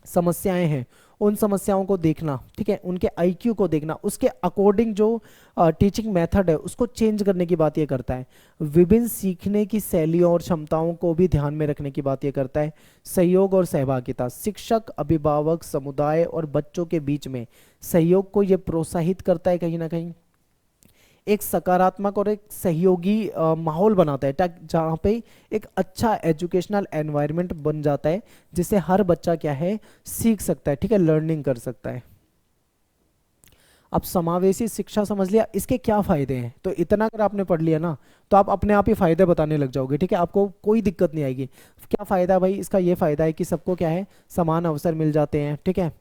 समस्याएं हैं उन समस्याओं को देखना, ठीक है, उनके आईक्यू को देखना, उसके अकॉर्डिंग जो टीचिंग मेथड है उसको चेंज करने की बात ये करता है। विभिन्न सीखने की शैलियों और क्षमताओं को भी ध्यान में रखने की बात ये करता है। सहयोग और सहभागिता, शिक्षक, अभिभावक, समुदाय और बच्चों के बीच में सहयोग को ये प्रोत्साहित करता है, कहीं ना कहीं एक सकारात्मक और एक सहयोगी माहौल बनाता है, जहाँ पे एक अच्छा एजुकेशनल एनवायरनमेंट बन जाता है, जिससे हर बच्चा क्या है, सीख सकता है, ठीक है, लर्निंग कर सकता है। अब समावेशी शिक्षा समझ लिया, इसके क्या फायदे हैं, तो इतना अगर आपने पढ़ लिया ना, तो आप अपने आप ही फायदे बताने लग जाओगे, ठीक है, आपको कोई दिक्कत नहीं आएगी। क्या फायदा है भाई, इसका ये फायदा है कि सबको क्या है, समान अवसर मिल जाते हैं, ठीक है,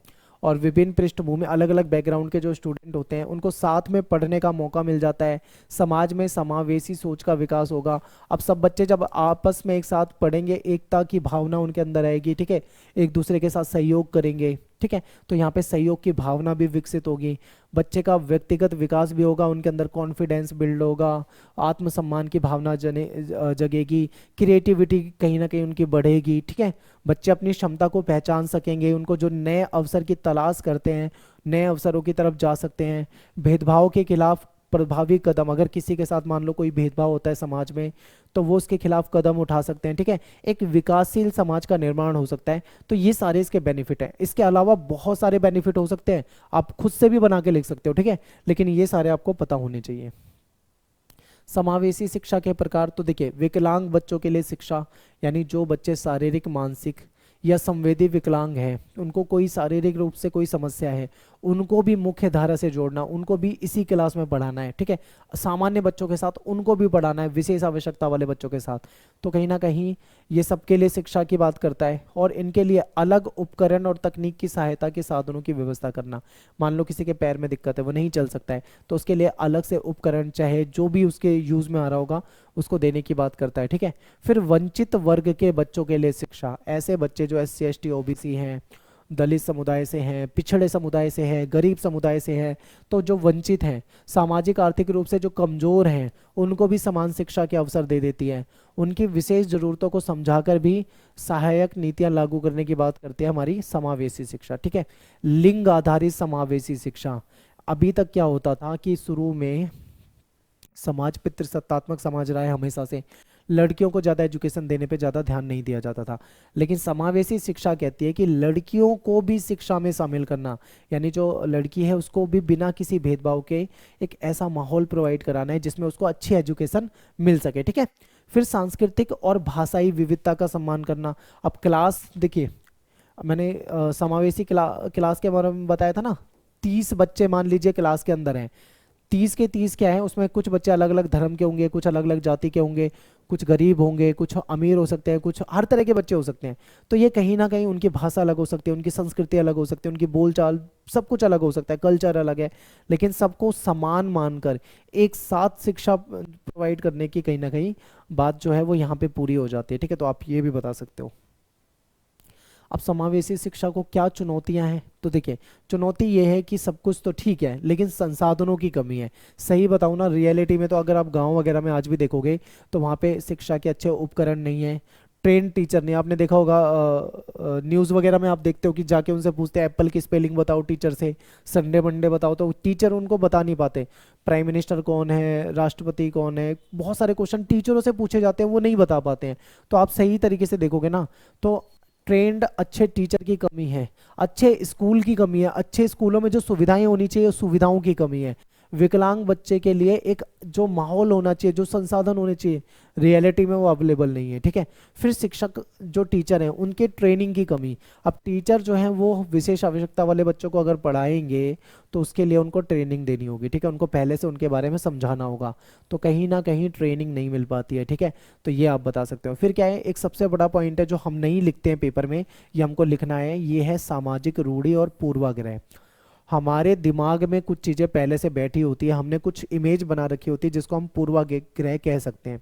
और विभिन्न पृष्ठभूमि अलग अलग बैकग्राउंड के जो स्टूडेंट होते हैं उनको साथ में पढ़ने का मौका मिल जाता है, समाज में समावेशी सोच का विकास होगा। अब सब बच्चे जब आपस में एक साथ पढ़ेंगे, एकता की भावना उनके अंदर आएगी, ठीक है, एक दूसरे के साथ सहयोग करेंगे, ठीक है, तो यहाँ पे सहयोग की भावना भी विकसित होगी, बच्चे का व्यक्तिगत विकास भी होगा, उनके अंदर कॉन्फिडेंस बिल्ड होगा, आत्मसम्मान की भावना जगेगी, क्रिएटिविटी कहीं ना कहीं उनकी बढ़ेगी, ठीक है, बच्चे अपनी क्षमता को पहचान सकेंगे, उनको जो नए अवसर की तलाश करते हैं नए अवसरों की तरफ जा सकते हैं, भेदभाव के खिलाफ प्रभावी कदम, अगर किसी के साथ मान लो कोई भेदभाव होता है समाज में तो वो उसके खिलाफ कदम उठा सकते हैं, ठीक है, एक विकासशील समाज का निर्माण हो सकता है। तो ये सारे इसके बेनिफिट हैं। इसके अलावा बहुत सारे बेनिफिट हो सकते हैं, आप खुद से भी बना के लिख सकते हो, ठीक है, लेकिन ये सारे आपको पता होने चाहिए। समावेशी शिक्षा के प्रकार, तो देखिए विकलांग बच्चों के लिए शिक्षा, यानी जो बच्चे शारीरिक मानसिक या संवेदी विकलांग हैं, उनको कोई शारीरिक रूप से कोई समस्या है, उनको भी मुख्य धारा से जोड़ना, उनको भी इसी क्लास में पढ़ाना है, ठीक है, सामान्य बच्चों के साथ उनको भी पढ़ाना है, विशेष आवश्यकता वाले बच्चों के साथ। तो कहीं ना कहीं ये सबके लिए शिक्षा की बात करता है, और इनके लिए अलग उपकरण और तकनीक की सहायता के साधनों की व्यवस्था करना। मान लो किसी के पैर में दिक्कत है, वो नहीं चल सकता है, तो उसके लिए अलग से उपकरण चाहे जो भी उसके यूज में आ रहा होगा उसको देने की बात करता है, ठीक है। फिर वंचित वर्ग के बच्चों के लिए शिक्षा, ऐसे बच्चे जो SC ST OBC हैं, दलित समुदाय से हैं, पिछड़े समुदाय से हैं, गरीब समुदाय से हैं, तो जो वंचित हैं, सामाजिक आर्थिक रूप से जो कमजोर हैं, उनको भी समान शिक्षा के अवसर दे देती है। उनकी विशेष जरूरतों को समझाकर भी सहायक नीतियां लागू करने की बात करती है हमारी समावेशी शिक्षा, ठीक है। लिंग आधारित समावेशी शिक्षा, अभी तक क्या होता था कि शुरू में समाज पितृसत्तात्मक समाज रहा है हमेशा से, लड़कियों को ज़्यादा एजुकेशन देने पे ज़्यादा ध्यान नहीं दिया जाता था, लेकिन समावेशी शिक्षा कहती है कि लड़कियों को भी शिक्षा में शामिल करना, यानी जो लड़की है उसको भी बिना किसी भेदभाव के एक ऐसा माहौल प्रोवाइड कराना है जिसमें उसको अच्छी एजुकेशन मिल सके, ठीक है। फिर सांस्कृतिक और भाषाई विविधता का सम्मान करना। अब क्लास देखिए, मैंने समावेशी क्लास के बारे में बताया था ना, 30 बच्चे मान लीजिए क्लास के अंदर हैं, 30 के 30 क्या है, उसमें कुछ बच्चे अलग अलग धर्म के होंगे, कुछ अलग अलग जाति के होंगे, कुछ गरीब होंगे, कुछ अमीर हो सकते हैं, कुछ हर तरह के बच्चे हो सकते हैं। तो ये कहीं ना कहीं उनकी भाषा अलग हो सकती है, उनकी संस्कृति अलग हो सकती है, उनकी बोलचाल सब कुछ अलग हो सकता है, कल्चर अलग है, लेकिन सबको समान मानकर एक साथ शिक्षा प्रोवाइड करने की कहीं ना कहीं बात जो है वो यहाँ पे पूरी हो जाती है, ठीक है। तो आप ये भी बता सकते हो। अब समावेशी शिक्षा को क्या चुनौतियां हैं, तो देखिए चुनौती ये है कि सब कुछ तो ठीक है लेकिन संसाधनों की कमी है। सही बताऊं ना, रियलिटी में तो अगर आप गांव वगैरह में आज भी देखोगे तो वहाँ पे शिक्षा के अच्छे उपकरण नहीं है, ट्रेन टीचर नहीं। आपने देखा होगा न्यूज़ वगैरह में आप देखते हो कि जाके उनसे पूछते हैं एप्पल की स्पेलिंग बताओ टीचर से, संडे मंडे बताओ, तो टीचर उनको बता नहीं पाते। प्राइम मिनिस्टर कौन है, राष्ट्रपति कौन है, बहुत सारे क्वेश्चन टीचरों से पूछे जाते हैं, वो नहीं बता पाते हैं। तो आप सही तरीके से देखोगे ना तो ट्रेंड अच्छे टीचर की कमी है, अच्छे स्कूल की कमी है, अच्छे स्कूलों में जो सुविधाएं होनी चाहिए सुविधाओं की कमी है, विकलांग बच्चे के लिए एक जो माहौल होना चाहिए, जो संसाधन होने चाहिए, रियलिटी में वो अवेलेबल नहीं है, ठीक है। फिर शिक्षक जो टीचर हैं उनके ट्रेनिंग की कमी। अब टीचर जो हैं वो विशेष आवश्यकता वाले बच्चों को अगर पढ़ाएंगे तो उसके लिए उनको ट्रेनिंग देनी होगी, ठीक है, उनको पहले से उनके बारे में समझाना होगा, तो कहीं ना कहीं ट्रेनिंग नहीं मिल पाती है, ठीक है। तो ये आप बता सकते हो। फिर क्या है, एक सबसे बड़ा पॉइंट है जो हम नहीं लिखते हैं पेपर में, ये हमको लिखना है, ये है सामाजिक रूढ़ि और पूर्वाग्रह। हमारे दिमाग में कुछ चीज़ें पहले से बैठी होती है, हमने कुछ इमेज बना रखी होती है जिसको हम पूर्वाग्रह कह सकते हैं।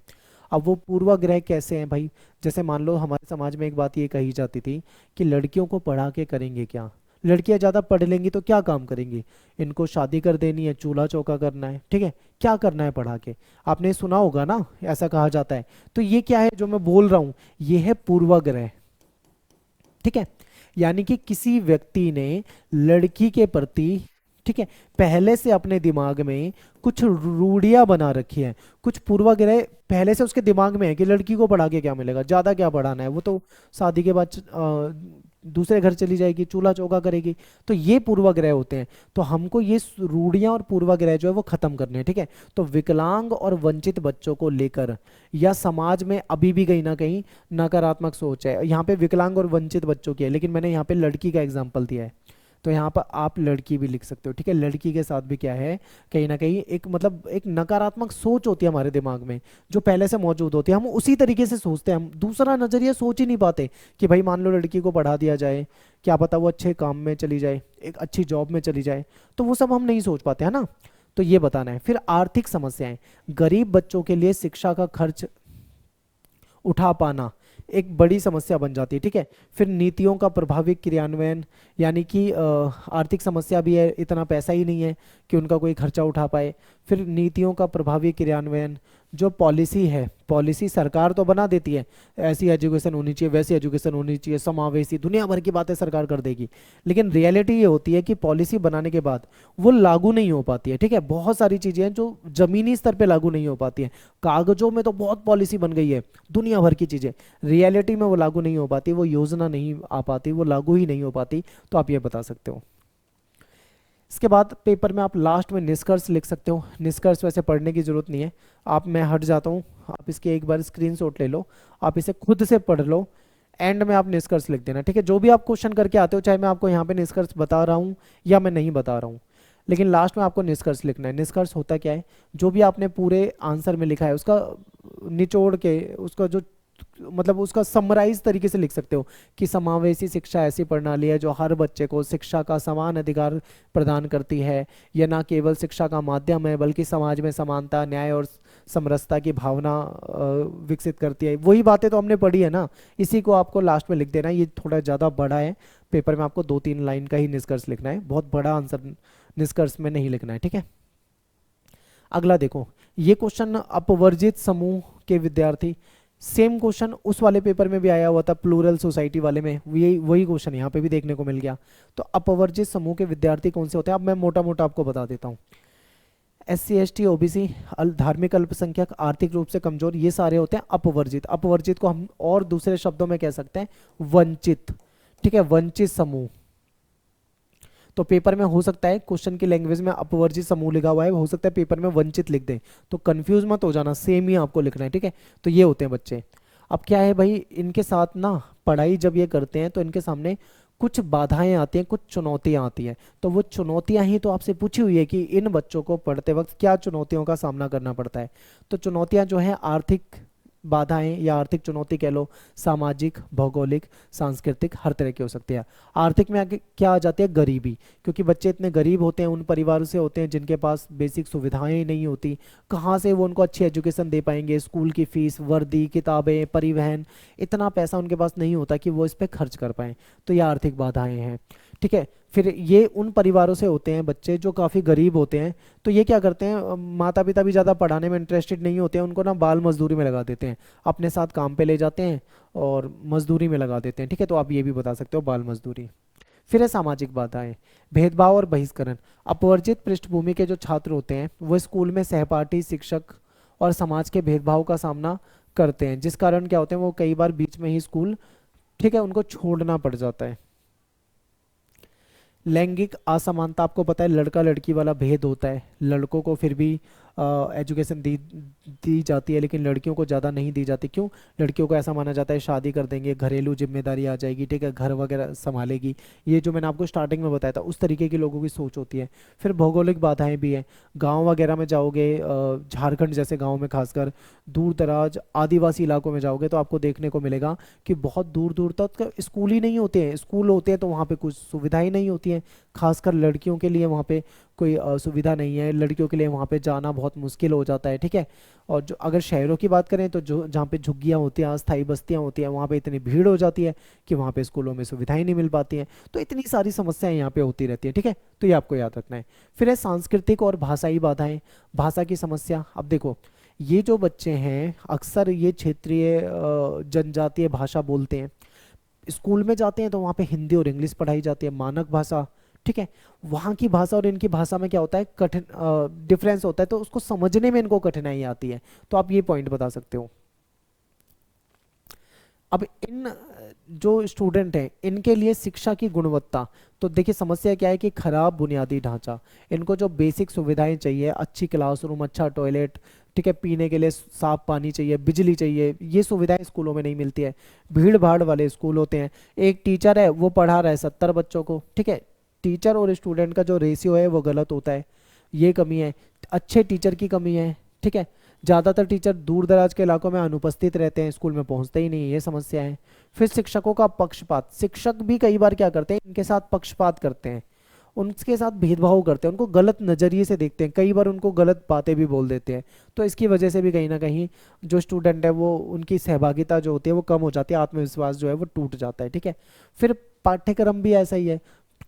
अब वो पूर्वाग्रह कैसे हैं भाई, जैसे मान लो हमारे समाज में एक बात ये कही जाती थी कि लड़कियों को पढ़ा के करेंगे क्या, लड़कियां ज़्यादा पढ़ लेंगी तो क्या काम करेंगी, इनको शादी कर देनी है, चूल्हा चौका करना है, ठीक है, क्या करना है पढ़ा के। आपने सुना होगा ना, ऐसा कहा जाता है। तो ये क्या है जो मैं बोल रहा हूँ, ये है पूर्वाग्रह, ठीक है। यानी कि किसी व्यक्ति ने लड़की के प्रति, ठीक है, पहले से अपने दिमाग में कुछ रूढ़ियां बना रखी है, कुछ पूर्वाग्रह पहले से उसके दिमाग में है कि लड़की को पढ़ा के क्या मिलेगा, ज्यादा क्या पढ़ाना है, वो तो शादी के बाद दूसरे घर चली जाएगी, चूल्हा चौका करेगी। तो ये पूर्वाग्रह होते हैं। तो हमको ये रूढ़ियां और पूर्वाग्रह जो है वो खत्म करने हैं, ठीक है। तो विकलांग और वंचित बच्चों को लेकर या समाज में अभी भी कहीं ना कहीं नकारात्मक सोच है। यहाँ पे विकलांग और वंचित बच्चों की है, लेकिन मैंने यहाँ पे लड़की का एग्जाम्पल दिया है। तो यहाँ पर आप लड़की भी लिख सकते हो, ठीक है। लड़की के साथ भी क्या है, कहीं ना कहीं एक मतलब एक नकारात्मक सोच होती है हमारे दिमाग में, जो पहले से मौजूद होती है। हम उसी तरीके से सोचते हैं, हम दूसरा नजरिया सोच ही नहीं पाते कि भाई मान लो लड़की को बढ़ा दिया जाए, क्या पता वो अच्छे काम में चली जाए, एक अच्छी जॉब में चली जाए, तो वो सब हम नहीं सोच पाते, है ना। तो ये बताना है। फिर आर्थिक समस्याएं, गरीब बच्चों के लिए शिक्षा का खर्च उठा पाना एक बड़ी समस्या बन जाती है, ठीक है। फिर नीतियों का प्रभावी क्रियान्वयन, यानी कि आर्थिक समस्या भी है, इतना पैसा ही नहीं है कि उनका कोई खर्चा उठा पाए। फिर नीतियों का प्रभावी क्रियान्वयन, जो पॉलिसी है, पॉलिसी सरकार तो बना देती है, ऐसी एजुकेशन होनी चाहिए, वैसी एजुकेशन होनी चाहिए, समावेशी, दुनिया भर की बातें सरकार कर देगी, लेकिन रियलिटी ये होती है कि पॉलिसी बनाने के बाद वो लागू नहीं हो पाती है, ठीक है। बहुत सारी चीज़ें हैं जो जमीनी स्तर पे लागू नहीं हो पाती हैं। कागजों में तो बहुत पॉलिसी बन गई है, दुनिया भर की चीज़ें, रियलिटी में वो लागू नहीं हो पाती, वो योजना नहीं आ पाती, वो लागू ही नहीं हो पाती। तो आप ये बता सकते हो। इसके बाद पेपर में आप लास्ट में निष्कर्ष लिख सकते हो। निष्कर्ष वैसे पढ़ने की जरूरत नहीं है, आप, मैं हट जाता हूँ, आप इसकी एक बार स्क्रीनशॉट ले लो, आप इसे खुद से पढ़ लो, एंड में आप निष्कर्ष लिख देना, ठीक है। जो भी आप क्वेश्चन करके आते हो, चाहे मैं आपको यहाँ पे निष्कर्ष बता रहा हूँ या मैं नहीं बता रहा हूँ, लेकिन लास्ट में आपको निष्कर्ष लिखना है। निष्कर्ष होता क्या है, जो भी आपने पूरे आंसर में लिखा है उसका निचोड़ के, उसका जो मतलब उसका समराइज तरीके से लिख सकते हो कि समावेशी शिक्षा ऐसी प्रणाली है जो हर बच्चे को शिक्षा का समान अधिकार प्रदान करती है। यह न केवल शिक्षा का माध्यम है बल्कि समाज में समानता, न्याय और समरसता की भावना विकसित करती है। वही बातें तो हमने पढ़ी है ना, इसी को आपको लास्ट में लिख देना है। ये थोड़ा ज़्यादा बड़ा है, पेपर में आपको 2-3 लाइन का ही निष्कर्ष लिखना है, बहुत बड़ा आंसर निष्कर्ष में नहीं लिखना है, ठीक है। अगला देखो, ये क्वेश्चन अपवर्जित समूह के विद्यार्थी, सेम क्वेश्चन उस वाले पेपर में भी आया हुआ था, प्लूरल सोसाइटी वाले में, वही वही क्वेश्चन यहाँ पे भी देखने को मिल गया। तो अपवर्जित समूह के विद्यार्थी कौन से होते हैं, अब मैं मोटा मोटा आपको बता देता हूँ। SC ST OBC, धार्मिक अल्पसंख्यक, आर्थिक रूप से कमजोर, ये सारे होते हैं अपवर्जित। अपवर्जित को हम और दूसरे शब्दों में कह सकते हैं वंचित, ठीक है, वंचित समूह। तो पेपर में हो सकता है क्वेश्चन की लैंग्वेज में अपवर्जित समूह लिखा हुआ है, हो सकता है पेपर में वंचित लिख दे, तो कंफ्यूज मत हो जाना, सेम ही आपको लिखना है, ठीक है। तो ये होते हैं बच्चे। अब क्या है भाई, इनके साथ ना पढ़ाई जब ये करते हैं तो इनके सामने कुछ बाधाएं आती हैं, कुछ चुनौतियां आती हैं। तो वो चुनौतियां ही तो आपसे पूछी हुई है कि इन बच्चों को पढ़ते वक्त क्या चुनौतियों का सामना करना पड़ता है। तो चुनौतियां जो है, आर्थिक बाधाएं या आर्थिक चुनौती कह लो, सामाजिक, भौगोलिक, सांस्कृतिक, हर तरह की हो सकती है। आर्थिक में आगे क्या आ जाती है, गरीबी, क्योंकि बच्चे इतने गरीब होते हैं, उन परिवारों से होते हैं जिनके पास बेसिक सुविधाएं ही नहीं होती, कहाँ से वो उनको अच्छी एजुकेशन दे पाएंगे, स्कूल की फीस, वर्दी, किताबें, परिवहन, इतना पैसा उनके पास नहीं होता कि वो इस पर खर्च कर पाएं। तो ये आर्थिक बाधाएं हैं, ठीक है। फिर ये उन परिवारों से होते हैं बच्चे जो काफ़ी गरीब होते हैं, तो ये क्या करते हैं, माता पिता भी ज़्यादा पढ़ाने में इंटरेस्टेड नहीं होते हैं, उनको ना बाल मजदूरी में लगा देते हैं, अपने साथ काम पे ले जाते हैं और मजदूरी में लगा देते हैं, ठीक है। तो आप ये भी बता सकते हो, बाल मजदूरी। फिर है सामाजिक बाधाएं, भेदभाव और बहिष्करण। अपवर्जित पृष्ठभूमि के जो छात्र होते हैं वो स्कूल में सहपाठी, शिक्षक और समाज के भेदभाव का सामना करते हैं, जिस कारण क्या होते हैं, वो कई बार बीच में ही स्कूल, ठीक है, उनको छोड़ना पड़ जाता है। लैंगिक असमानता, आपको पता है लड़का लड़की वाला भेद होता है, लड़कों को फिर भी एजुकेशन दी जाती है लेकिन लड़कियों को ज़्यादा नहीं दी जाती। क्यों, लड़कियों को ऐसा माना जाता है शादी कर देंगे, घरेलू जिम्मेदारी आ जाएगी, ठीक है, घर वगैरह संभालेगी, ये जो मैंने आपको स्टार्टिंग में बताया था, उस तरीके की लोगों की सोच होती है। फिर भौगोलिक बाधाएं भी हैं, गांव वगैरह में जाओगे, झारखंड जैसे गांव में खासकर, दूर दराज आदिवासी इलाकों में जाओगे तो आपको देखने को मिलेगा कि बहुत दूर दूर तक स्कूल ही नहीं होते हैं, स्कूल होते हैं तो वहाँ पे कुछ सुविधाएं नहीं होती हैं, खासकर लड़कियों के लिए वहाँ पे कोई सुविधा नहीं है, लड़कियों के लिए वहाँ पे जाना बहुत मुश्किल हो जाता है, ठीक है। और जो अगर शहरों की बात करें तो जो जहाँ पे झुग्गियाँ होती हैं, अस्थायी बस्तियाँ होती हैं, वहाँ पे इतनी भीड़ हो जाती है कि वहाँ पे स्कूलों में सुविधाएं नहीं मिल पाती हैं। तो इतनी सारी समस्याएं यहाँ पे होती रहती है, ठीक है। तो ये आपको याद रखना है। फिर है सांस्कृतिक और भाषाई बाधाएं, भाषा की समस्या। अब देखो, ये जो बच्चे हैं अक्सर ये क्षेत्रीय जनजातीय भाषा बोलते हैं, स्कूल में जाते हैं तो वहाँ पे हिंदी और इंग्लिश पढ़ाई जाती है, मानक भाषा, ठीक है। वहाँ की भाषा और इनकी भाषा में क्या होता है, कठिन डिफरेंस होता है, तो उसको समझने में इनको कठिनाई आती है। तो आप ये पॉइंट बता सकते हो। अब इन जो स्टूडेंट हैं इनके लिए शिक्षा की गुणवत्ता, तो देखिए समस्या क्या है कि खराब बुनियादी ढांचा, इनको जो बेसिक सुविधाएं चाहिए, अच्छी क्लासरूम, अच्छा टॉयलेट, ठीक है, पीने के लिए साफ पानी चाहिए, बिजली चाहिए, ये सुविधाएं स्कूलों में नहीं मिलती है। भीड़ भाड़ वाले स्कूल होते हैं, एक टीचर है वो पढ़ा रहा है 70 बच्चों को, ठीक है, टीचर और स्टूडेंट का जो रेशियो है वो गलत होता है, ये कमी है। अच्छे टीचर की कमी है, ठीक है। ज़्यादातर टीचर दूर दराज के इलाकों में अनुपस्थित रहते हैं, स्कूल में पहुंचते ही नहीं, ये समस्या है। फिर शिक्षकों का पक्षपात, शिक्षक भी कई बार क्या करते हैं, इनके साथ पक्षपात करते हैं, उनके साथ भेदभाव करते हैं, उनको गलत नज़रिए से देखते हैं, कई बार उनको गलत बातें भी बोल देते हैं। तो इसकी वजह से भी कहीं ना कहीं जो स्टूडेंट है वो उनकी सहभागिता जो होती है वो कम हो जाती है, आत्मविश्वास जो है वो टूट जाता है, ठीक है। फिर पाठ्यक्रम भी ऐसा ही है,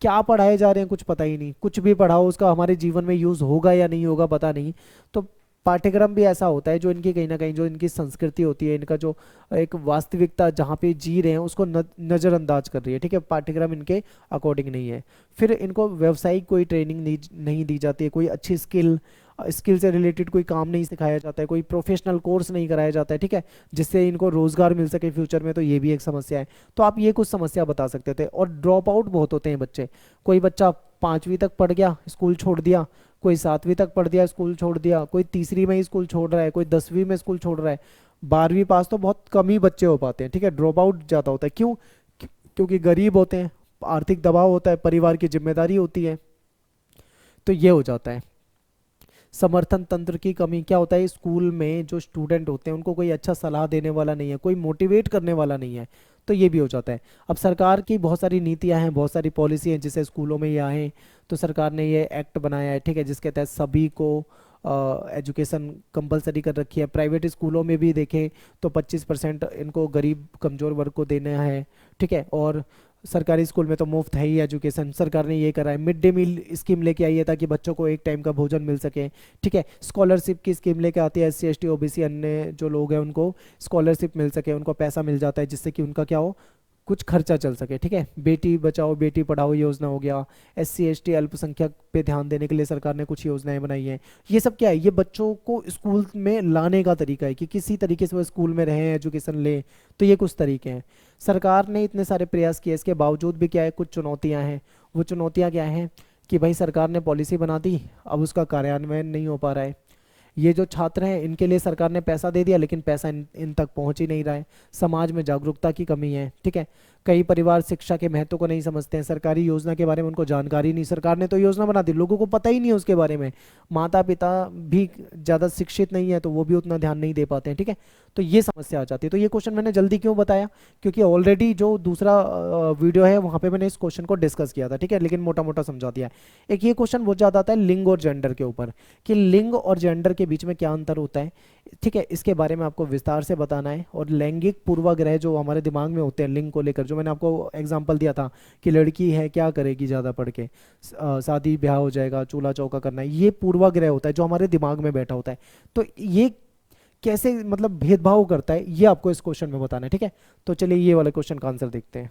क्या पढ़ाए जा रहे हैं कुछ पता ही नहीं, कुछ भी पढ़ाओ उसका हमारे जीवन में यूज़ होगा या नहीं होगा पता नहीं। तो पाठ्यक्रम भी ऐसा होता है जो इनकी कहीं ना कहीं जो इनकी संस्कृति होती है, इनका जो एक वास्तविकता जहाँ पे जी रहे हैं उसको नज़रअंदाज कर रही है, ठीक है। पाठ्यक्रम इनके अकॉर्डिंग नहीं है। फिर इनको व्यावसायिक कोई ट्रेनिंग नहीं दी जाती है, कोई अच्छी स्किल से रिलेटेड कोई काम नहीं सिखाया जाता है, कोई प्रोफेशनल कोर्स नहीं कराया जाता है, ठीक है, जिससे इनको रोजगार मिल सके फ्यूचर में। तो ये भी एक समस्या है। तो आप ये कुछ समस्या बता सकते थे। और ड्रॉप आउट बहुत होते हैं बच्चे, कोई बच्चा 5वीं तक पढ़ गया स्कूल छोड़ दिया, कोई 7वीं तक पढ़ दिया स्कूल छोड़ दिया, कोई तीसरी में ही स्कूल छोड़ रहा है, कोई 10वीं में स्कूल छोड़ रहा है। 12वीं पास तो बहुत कम ही बच्चे हो पाते हैं, ठीक है। ड्रॉप आउट ज़्यादा होता है, क्यों? क्योंकि गरीब होते हैं, आर्थिक दबाव होता है, परिवार की जिम्मेदारी होती है, तो ये हो जाता है। समर्थन तंत्र की कमी, क्या होता है स्कूल में जो स्टूडेंट होते हैं उनको कोई अच्छा सलाह देने वाला नहीं है, कोई मोटिवेट करने वाला नहीं है, तो ये भी हो जाता है। अब सरकार की बहुत सारी नीतियां हैं, बहुत सारी पॉलिसी हैं जिसे स्कूलों में ये आए, तो सरकार ने ये एक्ट बनाया है, ठीक है, जिसके तहत सभी को एजुकेशन कंपलसरी कर रखी है। प्राइवेट स्कूलों में भी देखें तो 25% इनको गरीब कमज़ोर वर्ग को देना है, ठीक है। और सरकारी स्कूल में तो मुफ्त है ही एजुकेशन, सरकार ने ये करा है। मिड डे मील स्कीम लेके आई है ताकि बच्चों को एक टाइम का भोजन मिल सके, ठीक है। स्कॉलरशिप की स्कीम लेके आती है, SC ST OBC अन्य जो लोग हैं उनको स्कॉलरशिप मिल सके, उनको पैसा मिल जाता है जिससे कि उनका क्या हो, कुछ खर्चा चल सके, ठीक है। बेटी बचाओ बेटी पढ़ाओ योजना हो गया, SC ST अल्पसंख्यक पे ध्यान देने के लिए सरकार ने कुछ योजनाएं बनाई हैं। ये सब क्या है, ये बच्चों को स्कूल में लाने का तरीका है कि किसी तरीके से वो स्कूल में रहें, एजुकेशन लें, तो ये कुछ तरीके हैं। सरकार ने इतने सारे प्रयास किए, इसके बावजूद भी क्या है, कुछ चुनौतियां हैं। वो चुनौतियां क्या हैं कि भाई सरकार ने पॉलिसी बना दी, अब उसका कार्यान्वयन नहीं हो पा रहा है। ये जो छात्र हैं इनके लिए सरकार ने पैसा दे दिया, लेकिन पैसा इन तक पहुंच ही नहीं रहा है। समाज में जागरूकता की कमी है, ठीक है। कई परिवार शिक्षा के महत्व को नहीं समझते हैं, सरकारी योजना के बारे में उनको जानकारी नहीं, सरकार ने तो योजना बना दी, लोगों को पता ही नहीं है उसके बारे में। माता पिता भी ज़्यादा शिक्षित नहीं है तो वो भी उतना ध्यान नहीं दे पाते हैं, ठीक है। तो ये समस्या आ जाती है। तो ये क्वेश्चन मैंने जल्दी क्यों बताया, क्योंकि ऑलरेडी जो दूसरा वीडियो है वहाँ पे मैंने इस क्वेश्चन को डिस्कस किया था, ठीक है, लेकिन मोटा मोटा समझा दिया है। एक ये क्वेश्चन बहुत ज़्यादा आता है लिंग और जेंडर के ऊपर, कि लिंग और जेंडर के बीच में क्या अंतर होता है, ठीक है, इसके बारे में आपको विस्तार से बताना है। और लैंगिक पूर्वाग्रह जो हमारे दिमाग में होते हैं लिंग को लेकर, जो मैंने आपको एग्जांपल दिया था कि लड़की है क्या करेगी ज़्यादा पढ़ के, शादी ब्याह हो जाएगा, चूल्हा चौका करना है, ये पूर्वाग्रह होता है जो हमारे दिमाग में बैठा होता है। तो ये कैसे मतलब भेदभाव करता है, ये आपको इस क्वेश्चन में बताना है, ठीक है। तो चलिए ये वाला क्वेश्चन का आंसर देखते हैं।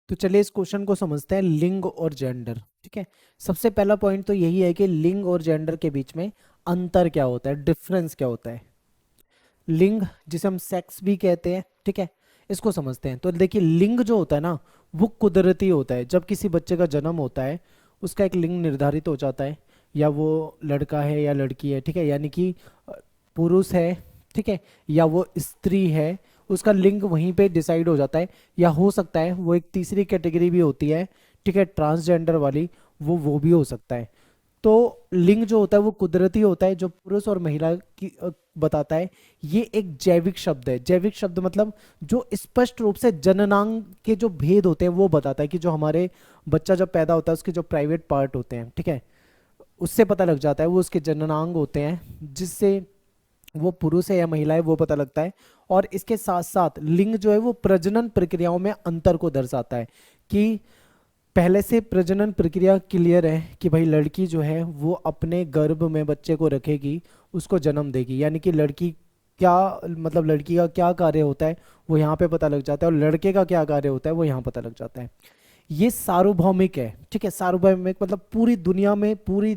तो चलिए इस क्वेश्चन को समझते हैं, लिंग और जेंडर, ठीक है। सबसे पहला पॉइंट तो यही है कि लिंग और जेंडर के बीच में अंतर क्या होता है, डिफरेंस क्या होता है। लिंग जिसे हम सेक्स भी कहते हैं, ठीक है, इसको समझते हैं। तो देखिए लिंग जो होता है ना वो कुदरती होता है। जब किसी बच्चे का जन्म होता है उसका एक लिंग निर्धारित हो जाता है, या वो लड़का है या लड़की है, ठीक है, यानी कि पुरुष है, ठीक है, या वो स्त्री है, उसका लिंग वहीं पे डिसाइड हो जाता है। या हो सकता है वो एक तीसरी कैटेगरी भी होती है, ठीक है, ट्रांसजेंडर वाली, वो भी हो सकता है। तो लिंग जो होता है वो कुदरती होता है, जो पुरुष और महिला की बताता है। ये एक जैविक शब्द है। जैविक शब्द मतलब जो स्पष्ट रूप से जननांग के जो भेद होते हैं वो बताता है, कि जो हमारे बच्चा जब पैदा होता है उसके जो प्राइवेट पार्ट होते हैं, ठीक है, उससे पता लग जाता है, वो उसके जननांग होते हैं, जिससे वो पुरुष है या महिला है वो पता लगता है। और इसके साथ साथ लिंग जो है वो प्रजनन प्रक्रियाओं में अंतर को दर्शाता है, कि पहले से प्रजनन प्रक्रिया क्लियर है कि भाई लड़की जो है वो अपने गर्भ में बच्चे को रखेगी, उसको जन्म देगी, यानी कि लड़की क्या मतलब लड़की का क्या कार्य होता है वो यहाँ पे पता लग जाता है, और लड़के का क्या कार्य होता है वो यहाँ पता लग जाता है। ये सार्वभौमिक है, ठीक है। सार्वभौमिक मतलब पूरी दुनिया में, पूरी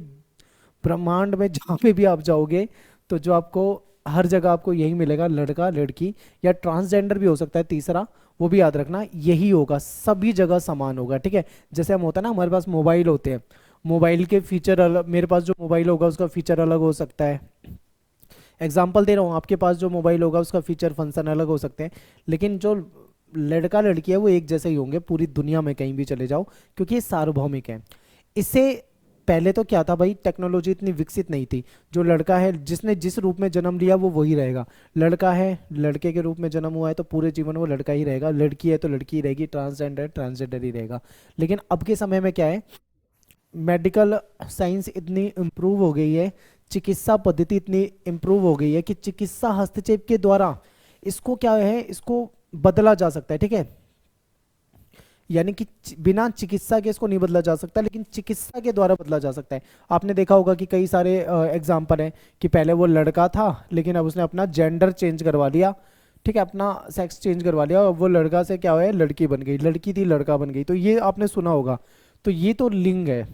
ब्रह्मांड में जहाँ पे भी आप जाओगे तो जो आपको हर जगह आपको यही मिलेगा, लड़का लड़की, या ट्रांसजेंडर भी हो सकता है तीसरा, वो भी याद रखना, यही होगा, सभी जगह समान होगा, ठीक है। जैसे हम होता है ना हमारे पास मोबाइल होते हैं, मोबाइल के फीचर अलग, मेरे पास जो मोबाइल होगा उसका फीचर अलग हो सकता है। एग्जाम्पल दे रहा हूँ, आपके पास जो मोबाइल होगा उसका फीचर फंक्शन अलग हो सकते हैं, लेकिन जो लड़का लड़की है वो एक जैसे ही होंगे पूरी दुनिया में, कहीं भी चले जाओ, क्योंकि ये सार्वभौमिक है। इससे पहले तो क्या था भाई, टेक्नोलॉजी इतनी विकसित नहीं थी। जो लड़का है, जिसने जिस रूप में जन्म लिया वो वही रहेगा। लड़का है, लड़के के रूप में जन्म हुआ है तो पूरे जीवन वो लड़का ही रहेगा। लड़की है तो लड़की ही रहेगी। ट्रांसजेंडर है, ट्रांसजेंडर ही रहेगा। लेकिन अब के समय में क्या है, मेडिकल साइंस इतनी इम्प्रूव हो गई है, चिकित्सा पद्धति इतनी इम्प्रूव हो गई है कि चिकित्सा हस्तक्षेप के द्वारा इसको क्या है, इसको बदला जा सकता है। ठीक है, यानी कि बिना चिकित्सा के इसको नहीं बदला जा सकता, लेकिन चिकित्सा के द्वारा बदला जा सकता है। आपने देखा होगा कि कई सारे एग्जाम्पल हैं कि पहले वो लड़का था लेकिन अब उसने अपना जेंडर चेंज करवा लिया। ठीक है, अपना सेक्स चेंज करवा लिया और वो लड़का से क्या हुआ है, लड़की बन गई, लड़की थी लड़का बन गई। तो ये आपने सुना होगा। तो ये तो लिंग है।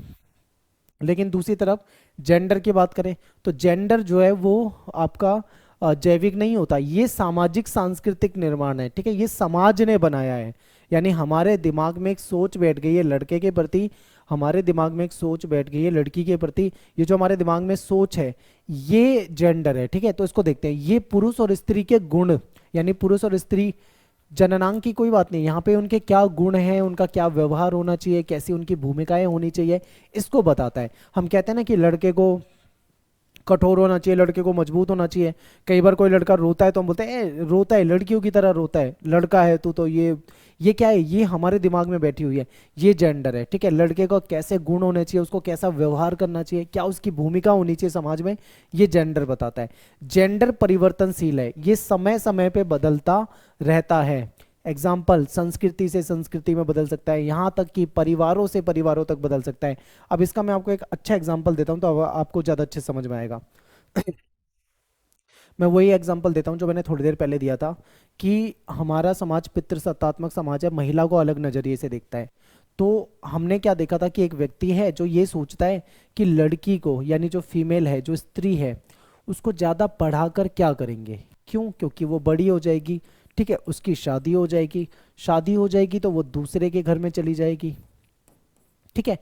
लेकिन दूसरी तरफ जेंडर की बात करें तो जेंडर जो है वो आपका जैविक नहीं होता, ये सामाजिक सांस्कृतिक निर्माण है। ठीक है, ये समाज ने बनाया है। यानी हमारे दिमाग में एक सोच बैठ गई है लड़के के प्रति, हमारे दिमाग में एक सोच बैठ गई है लड़की के प्रति। ये जो हमारे दिमाग में सोच है ये जेंडर है। ठीक है, तो इसको देखते हैं। ये पुरुष और स्त्री के गुण, यानी पुरुष और स्त्री, जननांग की कोई बात नहीं, यहाँ पे उनके क्या गुण हैं, उनका क्या व्यवहार होना चाहिए, कैसी उनकी भूमिकाएं होनी चाहिए, इसको बताता है। हम कहते हैं ना कि लड़के को कठोर होना चाहिए, लड़के को मजबूत होना चाहिए। कई बार कोई लड़का रोता है तो हम बोलते हैं रोता है, लड़कियों की तरह रोता है, लड़का है तू तो ये क्या है, ये हमारे दिमाग में बैठी हुई है, ये जेंडर है। ठीक है, लड़के को कैसे गुण होने चाहिए, उसको कैसा व्यवहार करना चाहिए, क्या उसकी भूमिका होनी चाहिए समाज में, ये जेंडर बताता है। जेंडर परिवर्तनशील है, ये समय समय पे बदलता रहता है। एग्जाम्पल, संस्कृति से संस्कृति में बदल सकता है, यहाँ तक कि परिवारों से परिवारों तक बदल सकता है। अब इसका मैं आपको एक अच्छा एग्जाम्पल देता हूँ तो अब आपको ज़्यादा अच्छे समझ में आएगा। मैं वही एग्जाम्पल देता हूँ जो मैंने थोड़ी देर पहले दिया था कि हमारा समाज पितृसत्तात्मक समाज है, महिला को अलग नज़रिए से देखता है। तो हमने क्या देखा था कि एक व्यक्ति है जो ये सोचता है कि लड़की को, यानी जो फीमेल है, जो स्त्री है, उसको ज़्यादा पढ़ाकर क्या करेंगे, क्यों, क्योंकि वो बड़ी हो जाएगी। ठीक है, उसकी शादी हो जाएगी, शादी हो जाएगी तो वो दूसरे के घर में चली जाएगी। ठीक है,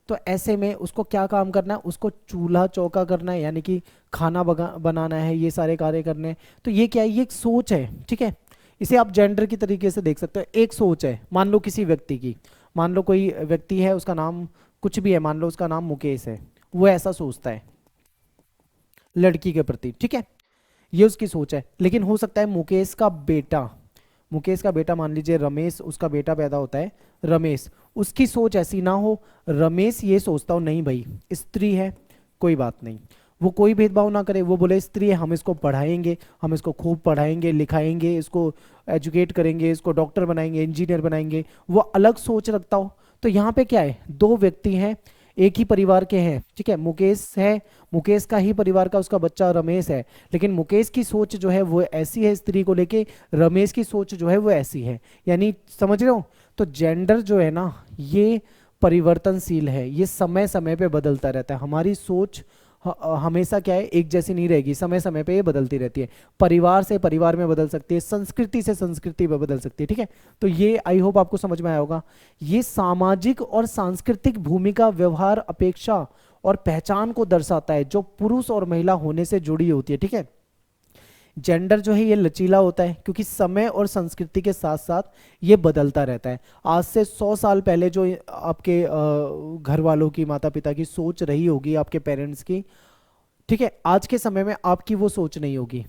तो ऐसे में उसको क्या काम करना है, उसको चूल्हा चौका करना है, यानी कि खाना बनाना है, ये सारे कार्य करने हैं। तो ये क्या है, ये एक सोच है। ठीक है, इसे आप जेंडर की तरीके से देख सकते हो, एक सोच है। मान लो किसी व्यक्ति की, मान लो कोई व्यक्ति है, उसका नाम कुछ भी है, मान लो उसका नाम मुकेश है, वो ऐसा सोचता है लड़की के प्रति। ठीक है, ये उसकी सोच है। लेकिन हो सकता है मुकेश का बेटा मान लीजिए रमेश, उसका बेटा पैदा होता है रमेश, उसकी सोच ऐसी ना हो। रमेश ये सोचता हो नहीं भाई स्त्री है, कोई बात नहीं, वो कोई भेदभाव ना करे, वो बोले स्त्री है, हम इसको पढ़ाएंगे, हम इसको खूब पढ़ाएंगे लिखाएंगे, इसको एजुकेट करेंगे, इसको डॉक्टर बनाएंगे, इंजीनियर बनाएंगे, वो अलग सोच रखता हो। तो यहाँ पे क्या है, दो व्यक्ति हैं, एक ही परिवार के हैं। ठीक है, मुकेश है, मुकेश का ही परिवार का उसका बच्चा रमेश है, लेकिन मुकेश की सोच जो है वो ऐसी है स्त्री को लेके, रमेश की सोच जो है वो ऐसी है। यानी समझ रहे हो, तो जेंडर जो है ना ये परिवर्तनशील है, ये समय समय पे बदलता रहता है। हमारी सोच हमेशा क्या है, एक जैसी नहीं रहेगी, समय समय पे ये बदलती रहती है। परिवार से परिवार में बदल सकती है, संस्कृति से संस्कृति में बदल सकती है। ठीक है, तो ये आई होप आपको समझ में आया होगा। ये सामाजिक और सांस्कृतिक भूमिका, व्यवहार, अपेक्षा और पहचान को दर्शाता है जो पुरुष और महिला होने से जुड़ी होती है। ठीक है, जेंडर जो है ये लचीला होता है क्योंकि समय और संस्कृति के साथ साथ ये बदलता रहता है। आज से 100 साल पहले जो आपके घर वालों की, माता पिता की सोच रही होगी, आपके पेरेंट्स की, ठीक है, आज के समय में आपकी वो सोच नहीं होगी।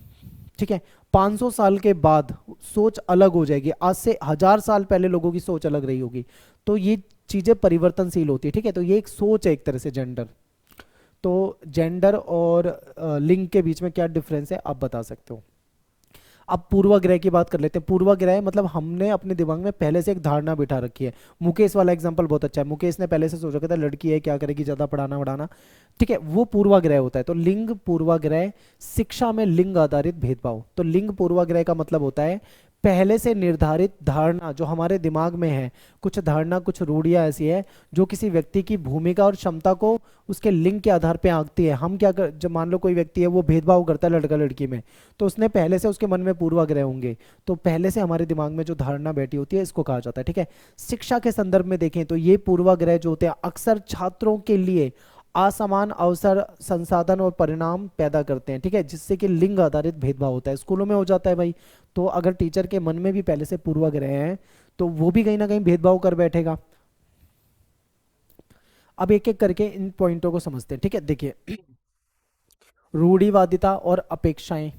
ठीक है, 500 साल के बाद सोच अलग हो जाएगी, आज से 1000 साल पहले लोगों की सोच अलग रही होगी। तो ये चीज़ें परिवर्तनशील होती है। ठीक है, तो ये एक सोच है एक तरह से जेंडर। तो जेंडर और लिंग के बीच में क्या डिफरेंस है आप बता सकते हो। अब पूर्वाग्रह की बात कर लेते हैं। पूर्वाग्रह मतलब हमने अपने दिमाग में पहले से एक धारणा बिठा रखी है। मुकेश वाला एग्जांपल बहुत अच्छा है, मुकेश ने पहले से सोच रखा था लड़की है, क्या करेगी, ज़्यादा पढ़ाना वढ़ाना। ठीक है, वो पूर्वाग्रह होता है। तो लिंग पूर्वाग्रह, शिक्षा में लिंग आधारित भेदभाव। तो लिंग पूर्वाग्रह का मतलब होता है पहले से निर्धारित धारणा जो हमारे दिमाग में है, कुछ धारणा, कुछ रूढ़ियाँ ऐसी है जो किसी व्यक्ति की भूमिका और क्षमता को उसके लिंग के आधार पे आंकती है। हम क्या कर, जब मान लो कोई व्यक्ति है वो भेदभाव करता है लड़का लड़की में, तो उसने पहले से, उसके मन में पूर्वाग्रह होंगे, तो पहले से हमारे दिमाग में जो धारणा बैठी होती है इसको कहा जाता है। ठीक है, शिक्षा के संदर्भ में देखें तो ये पूर्वाग्रह जो होते हैं अक्सर छात्रों के लिए असमान अवसर, संसाधन और परिणाम पैदा करते हैं, ठीक है, जिससे कि लिंग आधारित भेदभाव होता है, स्कूलों में हो जाता है भाई। तो अगर टीचर के मन में भी पहले से पूर्वाग्रह है तो वो भी कहीं ना कहीं भेदभाव कर बैठेगा। अब एक एक करके इन पॉइंटों को समझते हैं, ठीक है। देखिए, रूढ़िवादिता और अपेक्षाएं,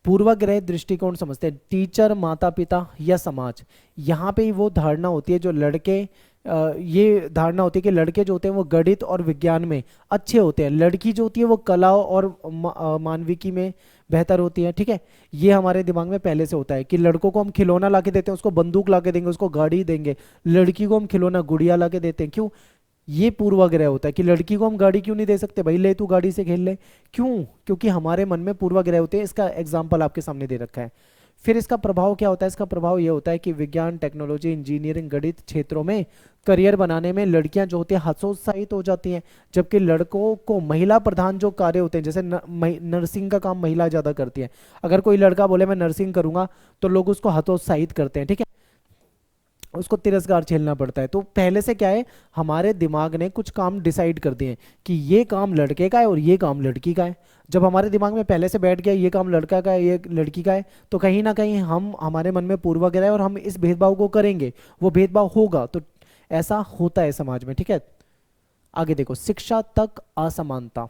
पूर्वाग्रह दृष्टिकोण समझते हैं, टीचर, माता पिता या समाज। यहाँ पे ही वो धारणा होती है जो लड़के, ये धारणा होती है कि लड़के जो होते हैं वो गणित और विज्ञान में अच्छे होते हैं, लड़की जो होती है वो कला और मानविकी में बेहतर होती है, ठीक है। ये हमारे दिमाग में पहले से होता है कि लड़कों को हम खिलौना ला के देते हैं, उसको बंदूक ला के देंगे, उसको गाड़ी देंगे, लड़की को हम खिलौना गुड़िया ला के देते हैं। क्यों? ये पूर्वाग्रह होता है कि लड़की को हम गाड़ी क्यों नहीं दे सकते भाई, ले तू गाड़ी से खेल ले। क्यों? क्योंकि हमारे मन में पूर्वाग्रह होते हैं। इसका एग्जाम्पल आपके सामने दे रखा है। फिर इसका प्रभाव क्या होता है? इसका प्रभाव ये होता है कि विज्ञान, टेक्नोलॉजी, इंजीनियरिंग, गणित क्षेत्रों में करियर बनाने में लड़कियां जो होती हैं हतोत्साहित हो जाती हैं, जबकि लड़कों को महिला प्रधान जो कार्य होते हैं, जैसे नर्सिंग का काम महिला ज़्यादा करती है। अगर कोई लड़का बोले मैं नर्सिंग करूंगा तो लोग उसको हतोत्साहित करते हैं, ठीक है, उसको तिरस्कार झेलना पड़ता है। तो पहले से क्या है, हमारे दिमाग ने कुछ काम डिसाइड कर दिए कि ये काम लड़के का है और ये काम लड़की का है। जब हमारे दिमाग में पहले से बैठ गया ये काम लड़का का है ये लड़की का है, तो कहीं ना कहीं हम, हमारे मन में पूर्वाग्रह है और हम इस भेदभाव को करेंगे, वो भेदभाव होगा। तो ऐसा होता है समाज में, ठीक है। आगे देखो, शिक्षा तक असमानता,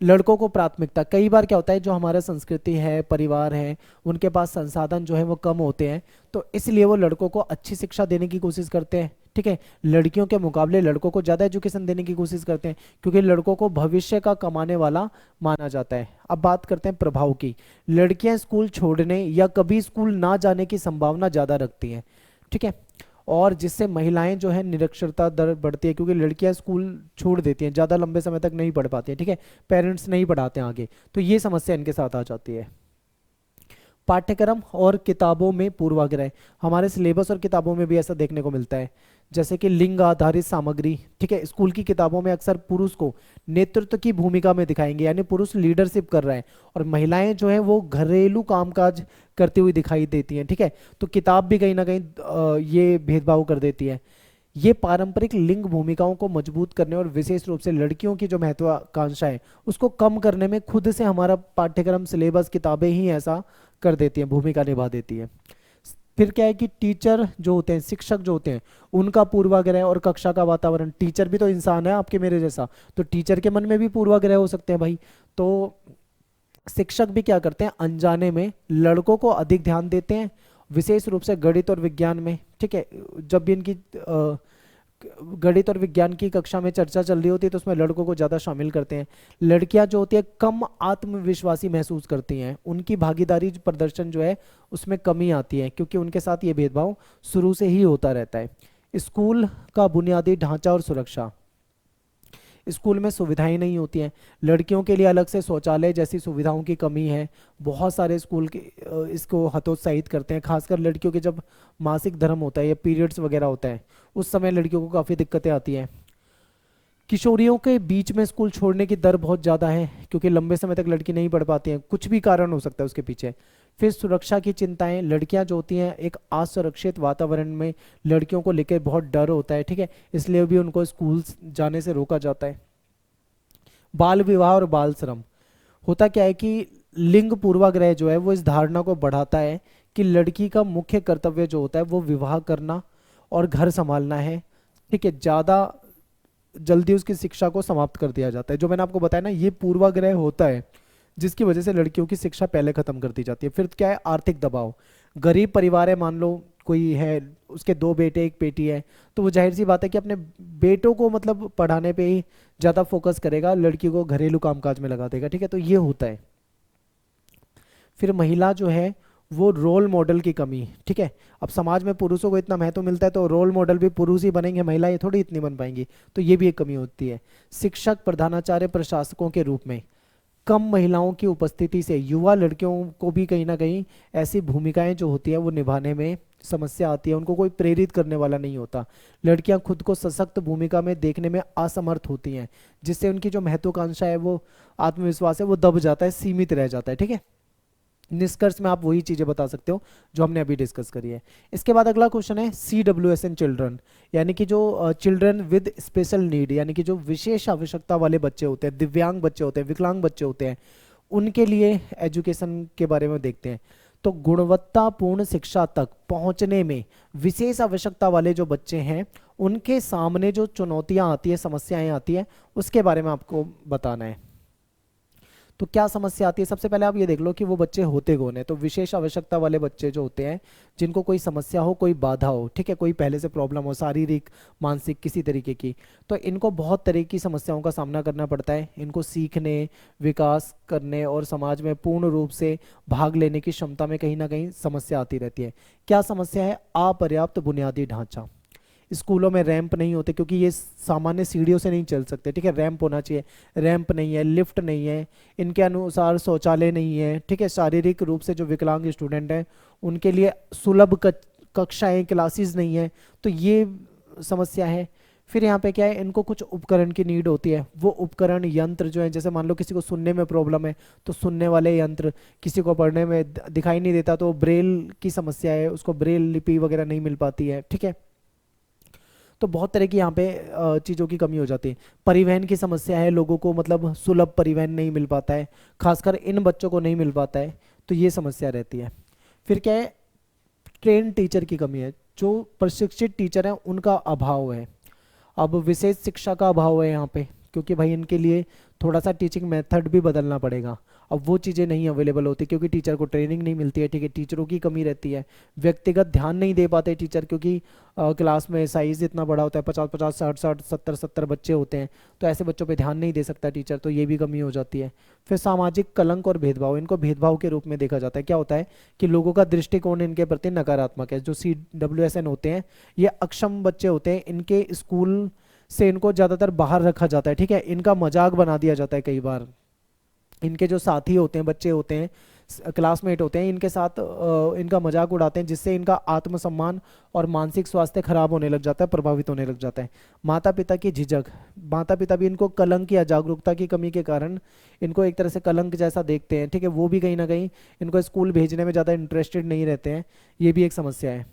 लड़कों को प्राथमिकता। कई बार क्या होता है, जो हमारा संस्कृति है, परिवार है, उनके पास संसाधन जो है वो कम होते हैं, तो इसलिए वो लड़कों को अच्छी शिक्षा देने की कोशिश करते हैं, ठीक है। लड़कियों के मुकाबले लड़कों को ज़्यादा एजुकेशन देने की कोशिश करते हैं, क्योंकि लड़कों को भविष्य का कमाने वाला माना जाता है। अब बात करते हैं प्रभाव की। लड़कियां स्कूल छोड़ने या कभी स्कूल ना जाने की संभावना ज़्यादा रखती हैं, ठीक है, और जिससे महिलाएं जो है निरक्षरता दर बढ़ती है, क्योंकि लड़कियां स्कूल छोड़ देती हैं, ज़्यादा लंबे समय तक नहीं पढ़ पाती हैं, ठीक है, पेरेंट्स नहीं पढ़ाते हैं आगे, तो ये समस्या इनके साथ आ जाती है। पाठ्यक्रम और किताबों में पूर्वाग्रह, हमारे सिलेबस और किताबों में भी ऐसा देखने को मिलता है, जैसे कि लिंग आधारित सामग्री, ठीक है, स्कूल की किताबों में अक्सर पुरुष को नेतृत्व की भूमिका में दिखाएंगे, यानी पुरुष लीडरशिप कर रहा है, और महिलाएं जो है वो घरेलू कामकाज करती हुई दिखाई देती हैं, ठीक है। तो किताब भी कहीं ना कहीं ये भेदभाव कर देती है। ये पारंपरिक लिंग भूमिकाओं को मजबूत करने और विशेष रूप से लड़कियों की जो महत्वाकांक्षा है उसको कम करने में खुद से हमारा पाठ्यक्रम, सिलेबस, किताबें ही ऐसा कर देती हैं, भूमिका निभा देती है। फिर क्या है कि टीचर जो होते हैं, शिक्षक जो होते हैं, उनका पूर्वाग्रह और कक्षा का वातावरण, टीचर भी तो इंसान है आपके मेरे जैसा, तो टीचर के मन में भी पूर्वाग्रह हो सकते हैं भाई। तो शिक्षक भी क्या करते हैं, अनजाने में लड़कों को अधिक ध्यान देते हैं, विशेष रूप से गणित और विज्ञान में, ठीक है। जब भी इनकी गणित और विज्ञान की कक्षा में चर्चा चल रही होती है तो उसमें लड़कों को ज़्यादा शामिल करते हैं। लड़कियां जो होती है कम आत्मविश्वासी महसूस करती हैं, उनकी भागीदारी प्रदर्शन जो है उसमें कमी आती है, क्योंकि उनके साथ ये भेदभाव शुरू से ही होता रहता है। स्कूल का बुनियादी ढांचा और सुरक्षा, स्कूल में सुविधाएं नहीं होती हैं, लड़कियों के लिए अलग से शौचालय जैसी सुविधाओं की कमी है। बहुत सारे स्कूल के इसको हतोत्साहित करते हैं, खासकर लड़कियों के जब मासिक धर्म होता है या पीरियड्स वगैरह होता है उस समय लड़कियों को काफ़ी दिक्कतें आती हैं। किशोरियों के बीच में स्कूल छोड़ने की दर बहुत ज़्यादा है, क्योंकि लंबे समय तक लड़की नहीं पढ़ पाती हैं, कुछ भी कारण हो सकता है उसके पीछे। फिर सुरक्षा की चिंताएं, लड़कियां जो होती हैं एक असुरक्षित वातावरण में, लड़कियों को लेकर बहुत डर होता है, ठीक है, इसलिए भी उनको स्कूल जाने से रोका जाता है। बाल विवाह और बाल श्रम, होता क्या है कि लिंग पूर्वाग्रह जो है वो इस धारणा को बढ़ाता है कि लड़की का मुख्य कर्तव्य जो होता है वो विवाह करना और घर संभालना है, ठीक है, ज़्यादा जल्दी उसकी शिक्षा को समाप्त कर दिया जाता है। जो मैंने आपको बताया ना, ये पूर्वाग्रह होता है जिसकी वजह से लड़कियों की शिक्षा पहले खत्म कर दी जाती है। फिर क्या है, आर्थिक दबाव, गरीब परिवार है, मान लो कोई है, उसके दो बेटे एक बेटी है, तो वो जाहिर सी बात है कि अपने बेटों को मतलब पढ़ाने पे ही ज़्यादा फोकस करेगा, लड़की को घरेलू कामकाज में लगा देगा, ठीक है, तो ये होता है। फिर महिला जो है वो रोल मॉडल की कमी, ठीक है, अब समाज में पुरुषों को इतना महत्व मिलता है तो रोल मॉडल भी पुरुष ही बनेंगे, महिलाएं थोड़ी इतनी बन पाएंगी, तो ये भी एक कमी होती है। शिक्षक, प्रधानाचार्य, प्रशासकों के रूप में कम महिलाओं की उपस्थिति से युवा लड़कियों को भी कहीं ना कहीं ऐसी भूमिकाएं जो होती है वो निभाने में समस्या आती है, उनको कोई प्रेरित करने वाला नहीं होता। लड़कियां खुद को सशक्त भूमिका में देखने में असमर्थ होती हैं, जिससे उनकी जो महत्वाकांक्षा है, वो आत्मविश्वास है, वो दब जाता है, सीमित रह जाता है, ठीक है। निष्कर्ष में आप वही चीजें बता सकते हो जो हमने अभी डिस्कस करी है। इसके बाद अगला क्वेश्चन है CWSN चिल्ड्रन, यानी कि जो चिल्ड्रन विद स्पेशल नीड, यानी कि जो विशेष आवश्यकता वाले बच्चे होते हैं, दिव्यांग बच्चे होते हैं, विकलांग बच्चे होते हैं, उनके लिए एजुकेशन के बारे में देखते हैं। तो गुणवत्तापूर्ण शिक्षा तक पहुंचने में विशेष आवश्यकता वाले जो बच्चे हैं उनके सामने जो चुनौतियां आती है, समस्याएं आती है, उसके बारे में आपको बताना है। तो क्या समस्या आती है, सबसे पहले आप ये देख लो कि वो बच्चे होते कौन है। तो विशेष आवश्यकता वाले बच्चे जो होते हैं, जिनको कोई समस्या हो, कोई बाधा हो, ठीक है, कोई पहले से प्रॉब्लम हो, शारीरिक मानसिक किसी तरीके की, तो इनको बहुत तरह की समस्याओं का सामना करना पड़ता है। इनको सीखने, विकास करने और समाज में पूर्ण रूप से भाग लेने की क्षमता में कहीं ना कहीं समस्या आती रहती है। क्या समस्या है? अपर्याप्त बुनियादी ढांचा। स्कूलों में रैंप नहीं होते क्योंकि ये सामान्य सीढ़ियों से नहीं चल सकते, ठीक है, रैंप होना चाहिए। रैंप नहीं है, लिफ्ट नहीं है, इनके अनुसार शौचालय नहीं है, ठीक है। शारीरिक रूप से जो विकलांग स्टूडेंट हैं उनके लिए सुलभ कक्षाएं, क्लासेस नहीं है, तो ये समस्या है। फिर यहाँ पे क्या है, इनको कुछ उपकरण की नीड होती है। वो उपकरण, यंत्र जो है, जैसे मान लो किसी को सुनने में प्रॉब्लम है तो सुनने वाले यंत्र, किसी को पढ़ने में दिखाई नहीं देता तो ब्रेल की समस्या है, उसको ब्रेल लिपि वगैरह नहीं मिल पाती है, ठीक है। तो बहुत तरह की यहाँ पे चीज़ों की कमी हो जाती है। परिवहन की समस्या है, लोगों को मतलब सुलभ परिवहन नहीं मिल पाता है, खासकर इन बच्चों को नहीं मिल पाता है, तो ये समस्या रहती है। फिर क्या है, ट्रेन टीचर की कमी है, जो प्रशिक्षित टीचर हैं उनका अभाव है। अब विशेष शिक्षा का अभाव है यहाँ पे, क्योंकि भाई इनके लिए थोड़ा सा टीचिंग मेथड भी बदलना पड़ेगा। अब वो चीज़ें नहीं अवेलेबल होती क्योंकि टीचर को ट्रेनिंग नहीं मिलती है, ठीक है, टीचरों की कमी रहती है। व्यक्तिगत ध्यान नहीं दे पाते टीचर, क्योंकि क्लास में साइज इतना बड़ा होता है, 50-50, 60-60, 70-70 बच्चे होते हैं, तो ऐसे बच्चों पे ध्यान नहीं दे सकता टीचर, तो ये भी कमी हो जाती है। फिर सामाजिक कलंक और भेदभाव, इनको भेदभाव के रूप में देखा जाता है। क्या होता है कि लोगों का दृष्टिकोण इनके प्रति नकारात्मक है। जो CWSN होते हैं, ये अक्षम बच्चे होते हैं, इनके स्कूल से इनको ज़्यादातर बाहर रखा जाता है, ठीक है, इनका मजाक बना दिया जाता है कई बार। इनके जो साथी होते हैं, बच्चे होते हैं, क्लासमेट होते हैं, इनके साथ इनका मजाक उड़ाते हैं, जिससे इनका आत्मसम्मान और मानसिक स्वास्थ्य खराब होने लग जाता है, प्रभावित होने लग जाता है। माता पिता की झिझक, माता पिता भी इनको कलंक या जागरूकता की कमी के कारण इनको एक तरह से कलंक जैसा देखते हैं, ठीक है, वो भी कहीं ना कहीं इनको स्कूल भेजने में ज़्यादा इंटरेस्टेड नहीं रहते हैं, ये भी एक समस्या है।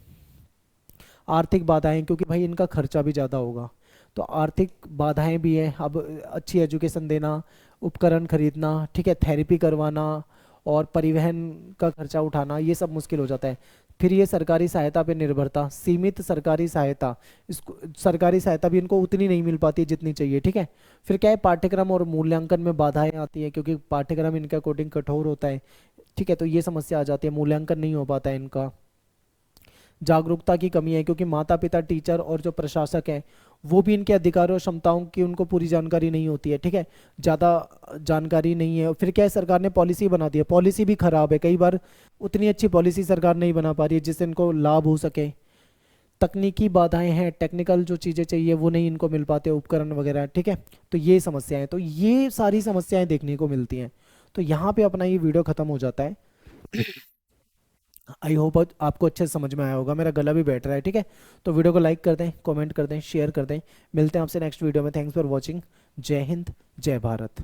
आर्थिक बाधाएं, क्योंकि भाई इनका खर्चा भी ज़्यादा होगा, तो आर्थिक बाधाएं भी हैं। अब अच्छी एजुकेशन देना, उपकरण खरीदना, ठीक है, थेरेपी करवाना और परिवहन का खर्चा उठाना, ये सब मुश्किल हो जाता है। फिर ये सरकारी सहायता पे निर्भरता, सीमित सरकारी सहायता, इसको सरकारी सहायता भी इनको उतनी नहीं मिल पाती जितनी चाहिए, ठीक है। फिर क्या है, पाठ्यक्रम और मूल्यांकन में बाधाएं आती हैं, क्योंकि पाठ्यक्रम इनका अकॉर्डिंग कठोर होता है, ठीक है, तो ये समस्या आ जाती है, मूल्यांकन नहीं हो पाता है इनका। जागरूकता की कमी है, क्योंकि माता पिता, टीचर और जो प्रशासक हैं वो भी इनके अधिकारों और क्षमताओं की उनको पूरी जानकारी नहीं होती है, ठीक है, ज़्यादा जानकारी नहीं है। फिर क्या है, सरकार ने पॉलिसी बना दी है, पॉलिसी भी खराब है, कई बार उतनी अच्छी पॉलिसी सरकार नहीं बना पा रही है जिससे इनको लाभ हो सके। तकनीकी बाधाएं हैं, टेक्निकल जो चीज़ें चाहिए वो नहीं इनको मिल पाते, उपकरण वगैरह, ठीक है, तो ये समस्याएं, तो ये सारी समस्याएं देखने को मिलती हैं। तो यहाँ पे अपना ये वीडियो ख़त्म हो जाता है। आई होप आपको अच्छे से समझ में आया होगा, मेरा गला भी बैठ रहा है, ठीक है। तो वीडियो को लाइक कर दें, कमेंट कर दें, शेयर कर दें। मिलते हैं आपसे नेक्स्ट वीडियो में। Thanks for watching. जय हिंद, जय भारत।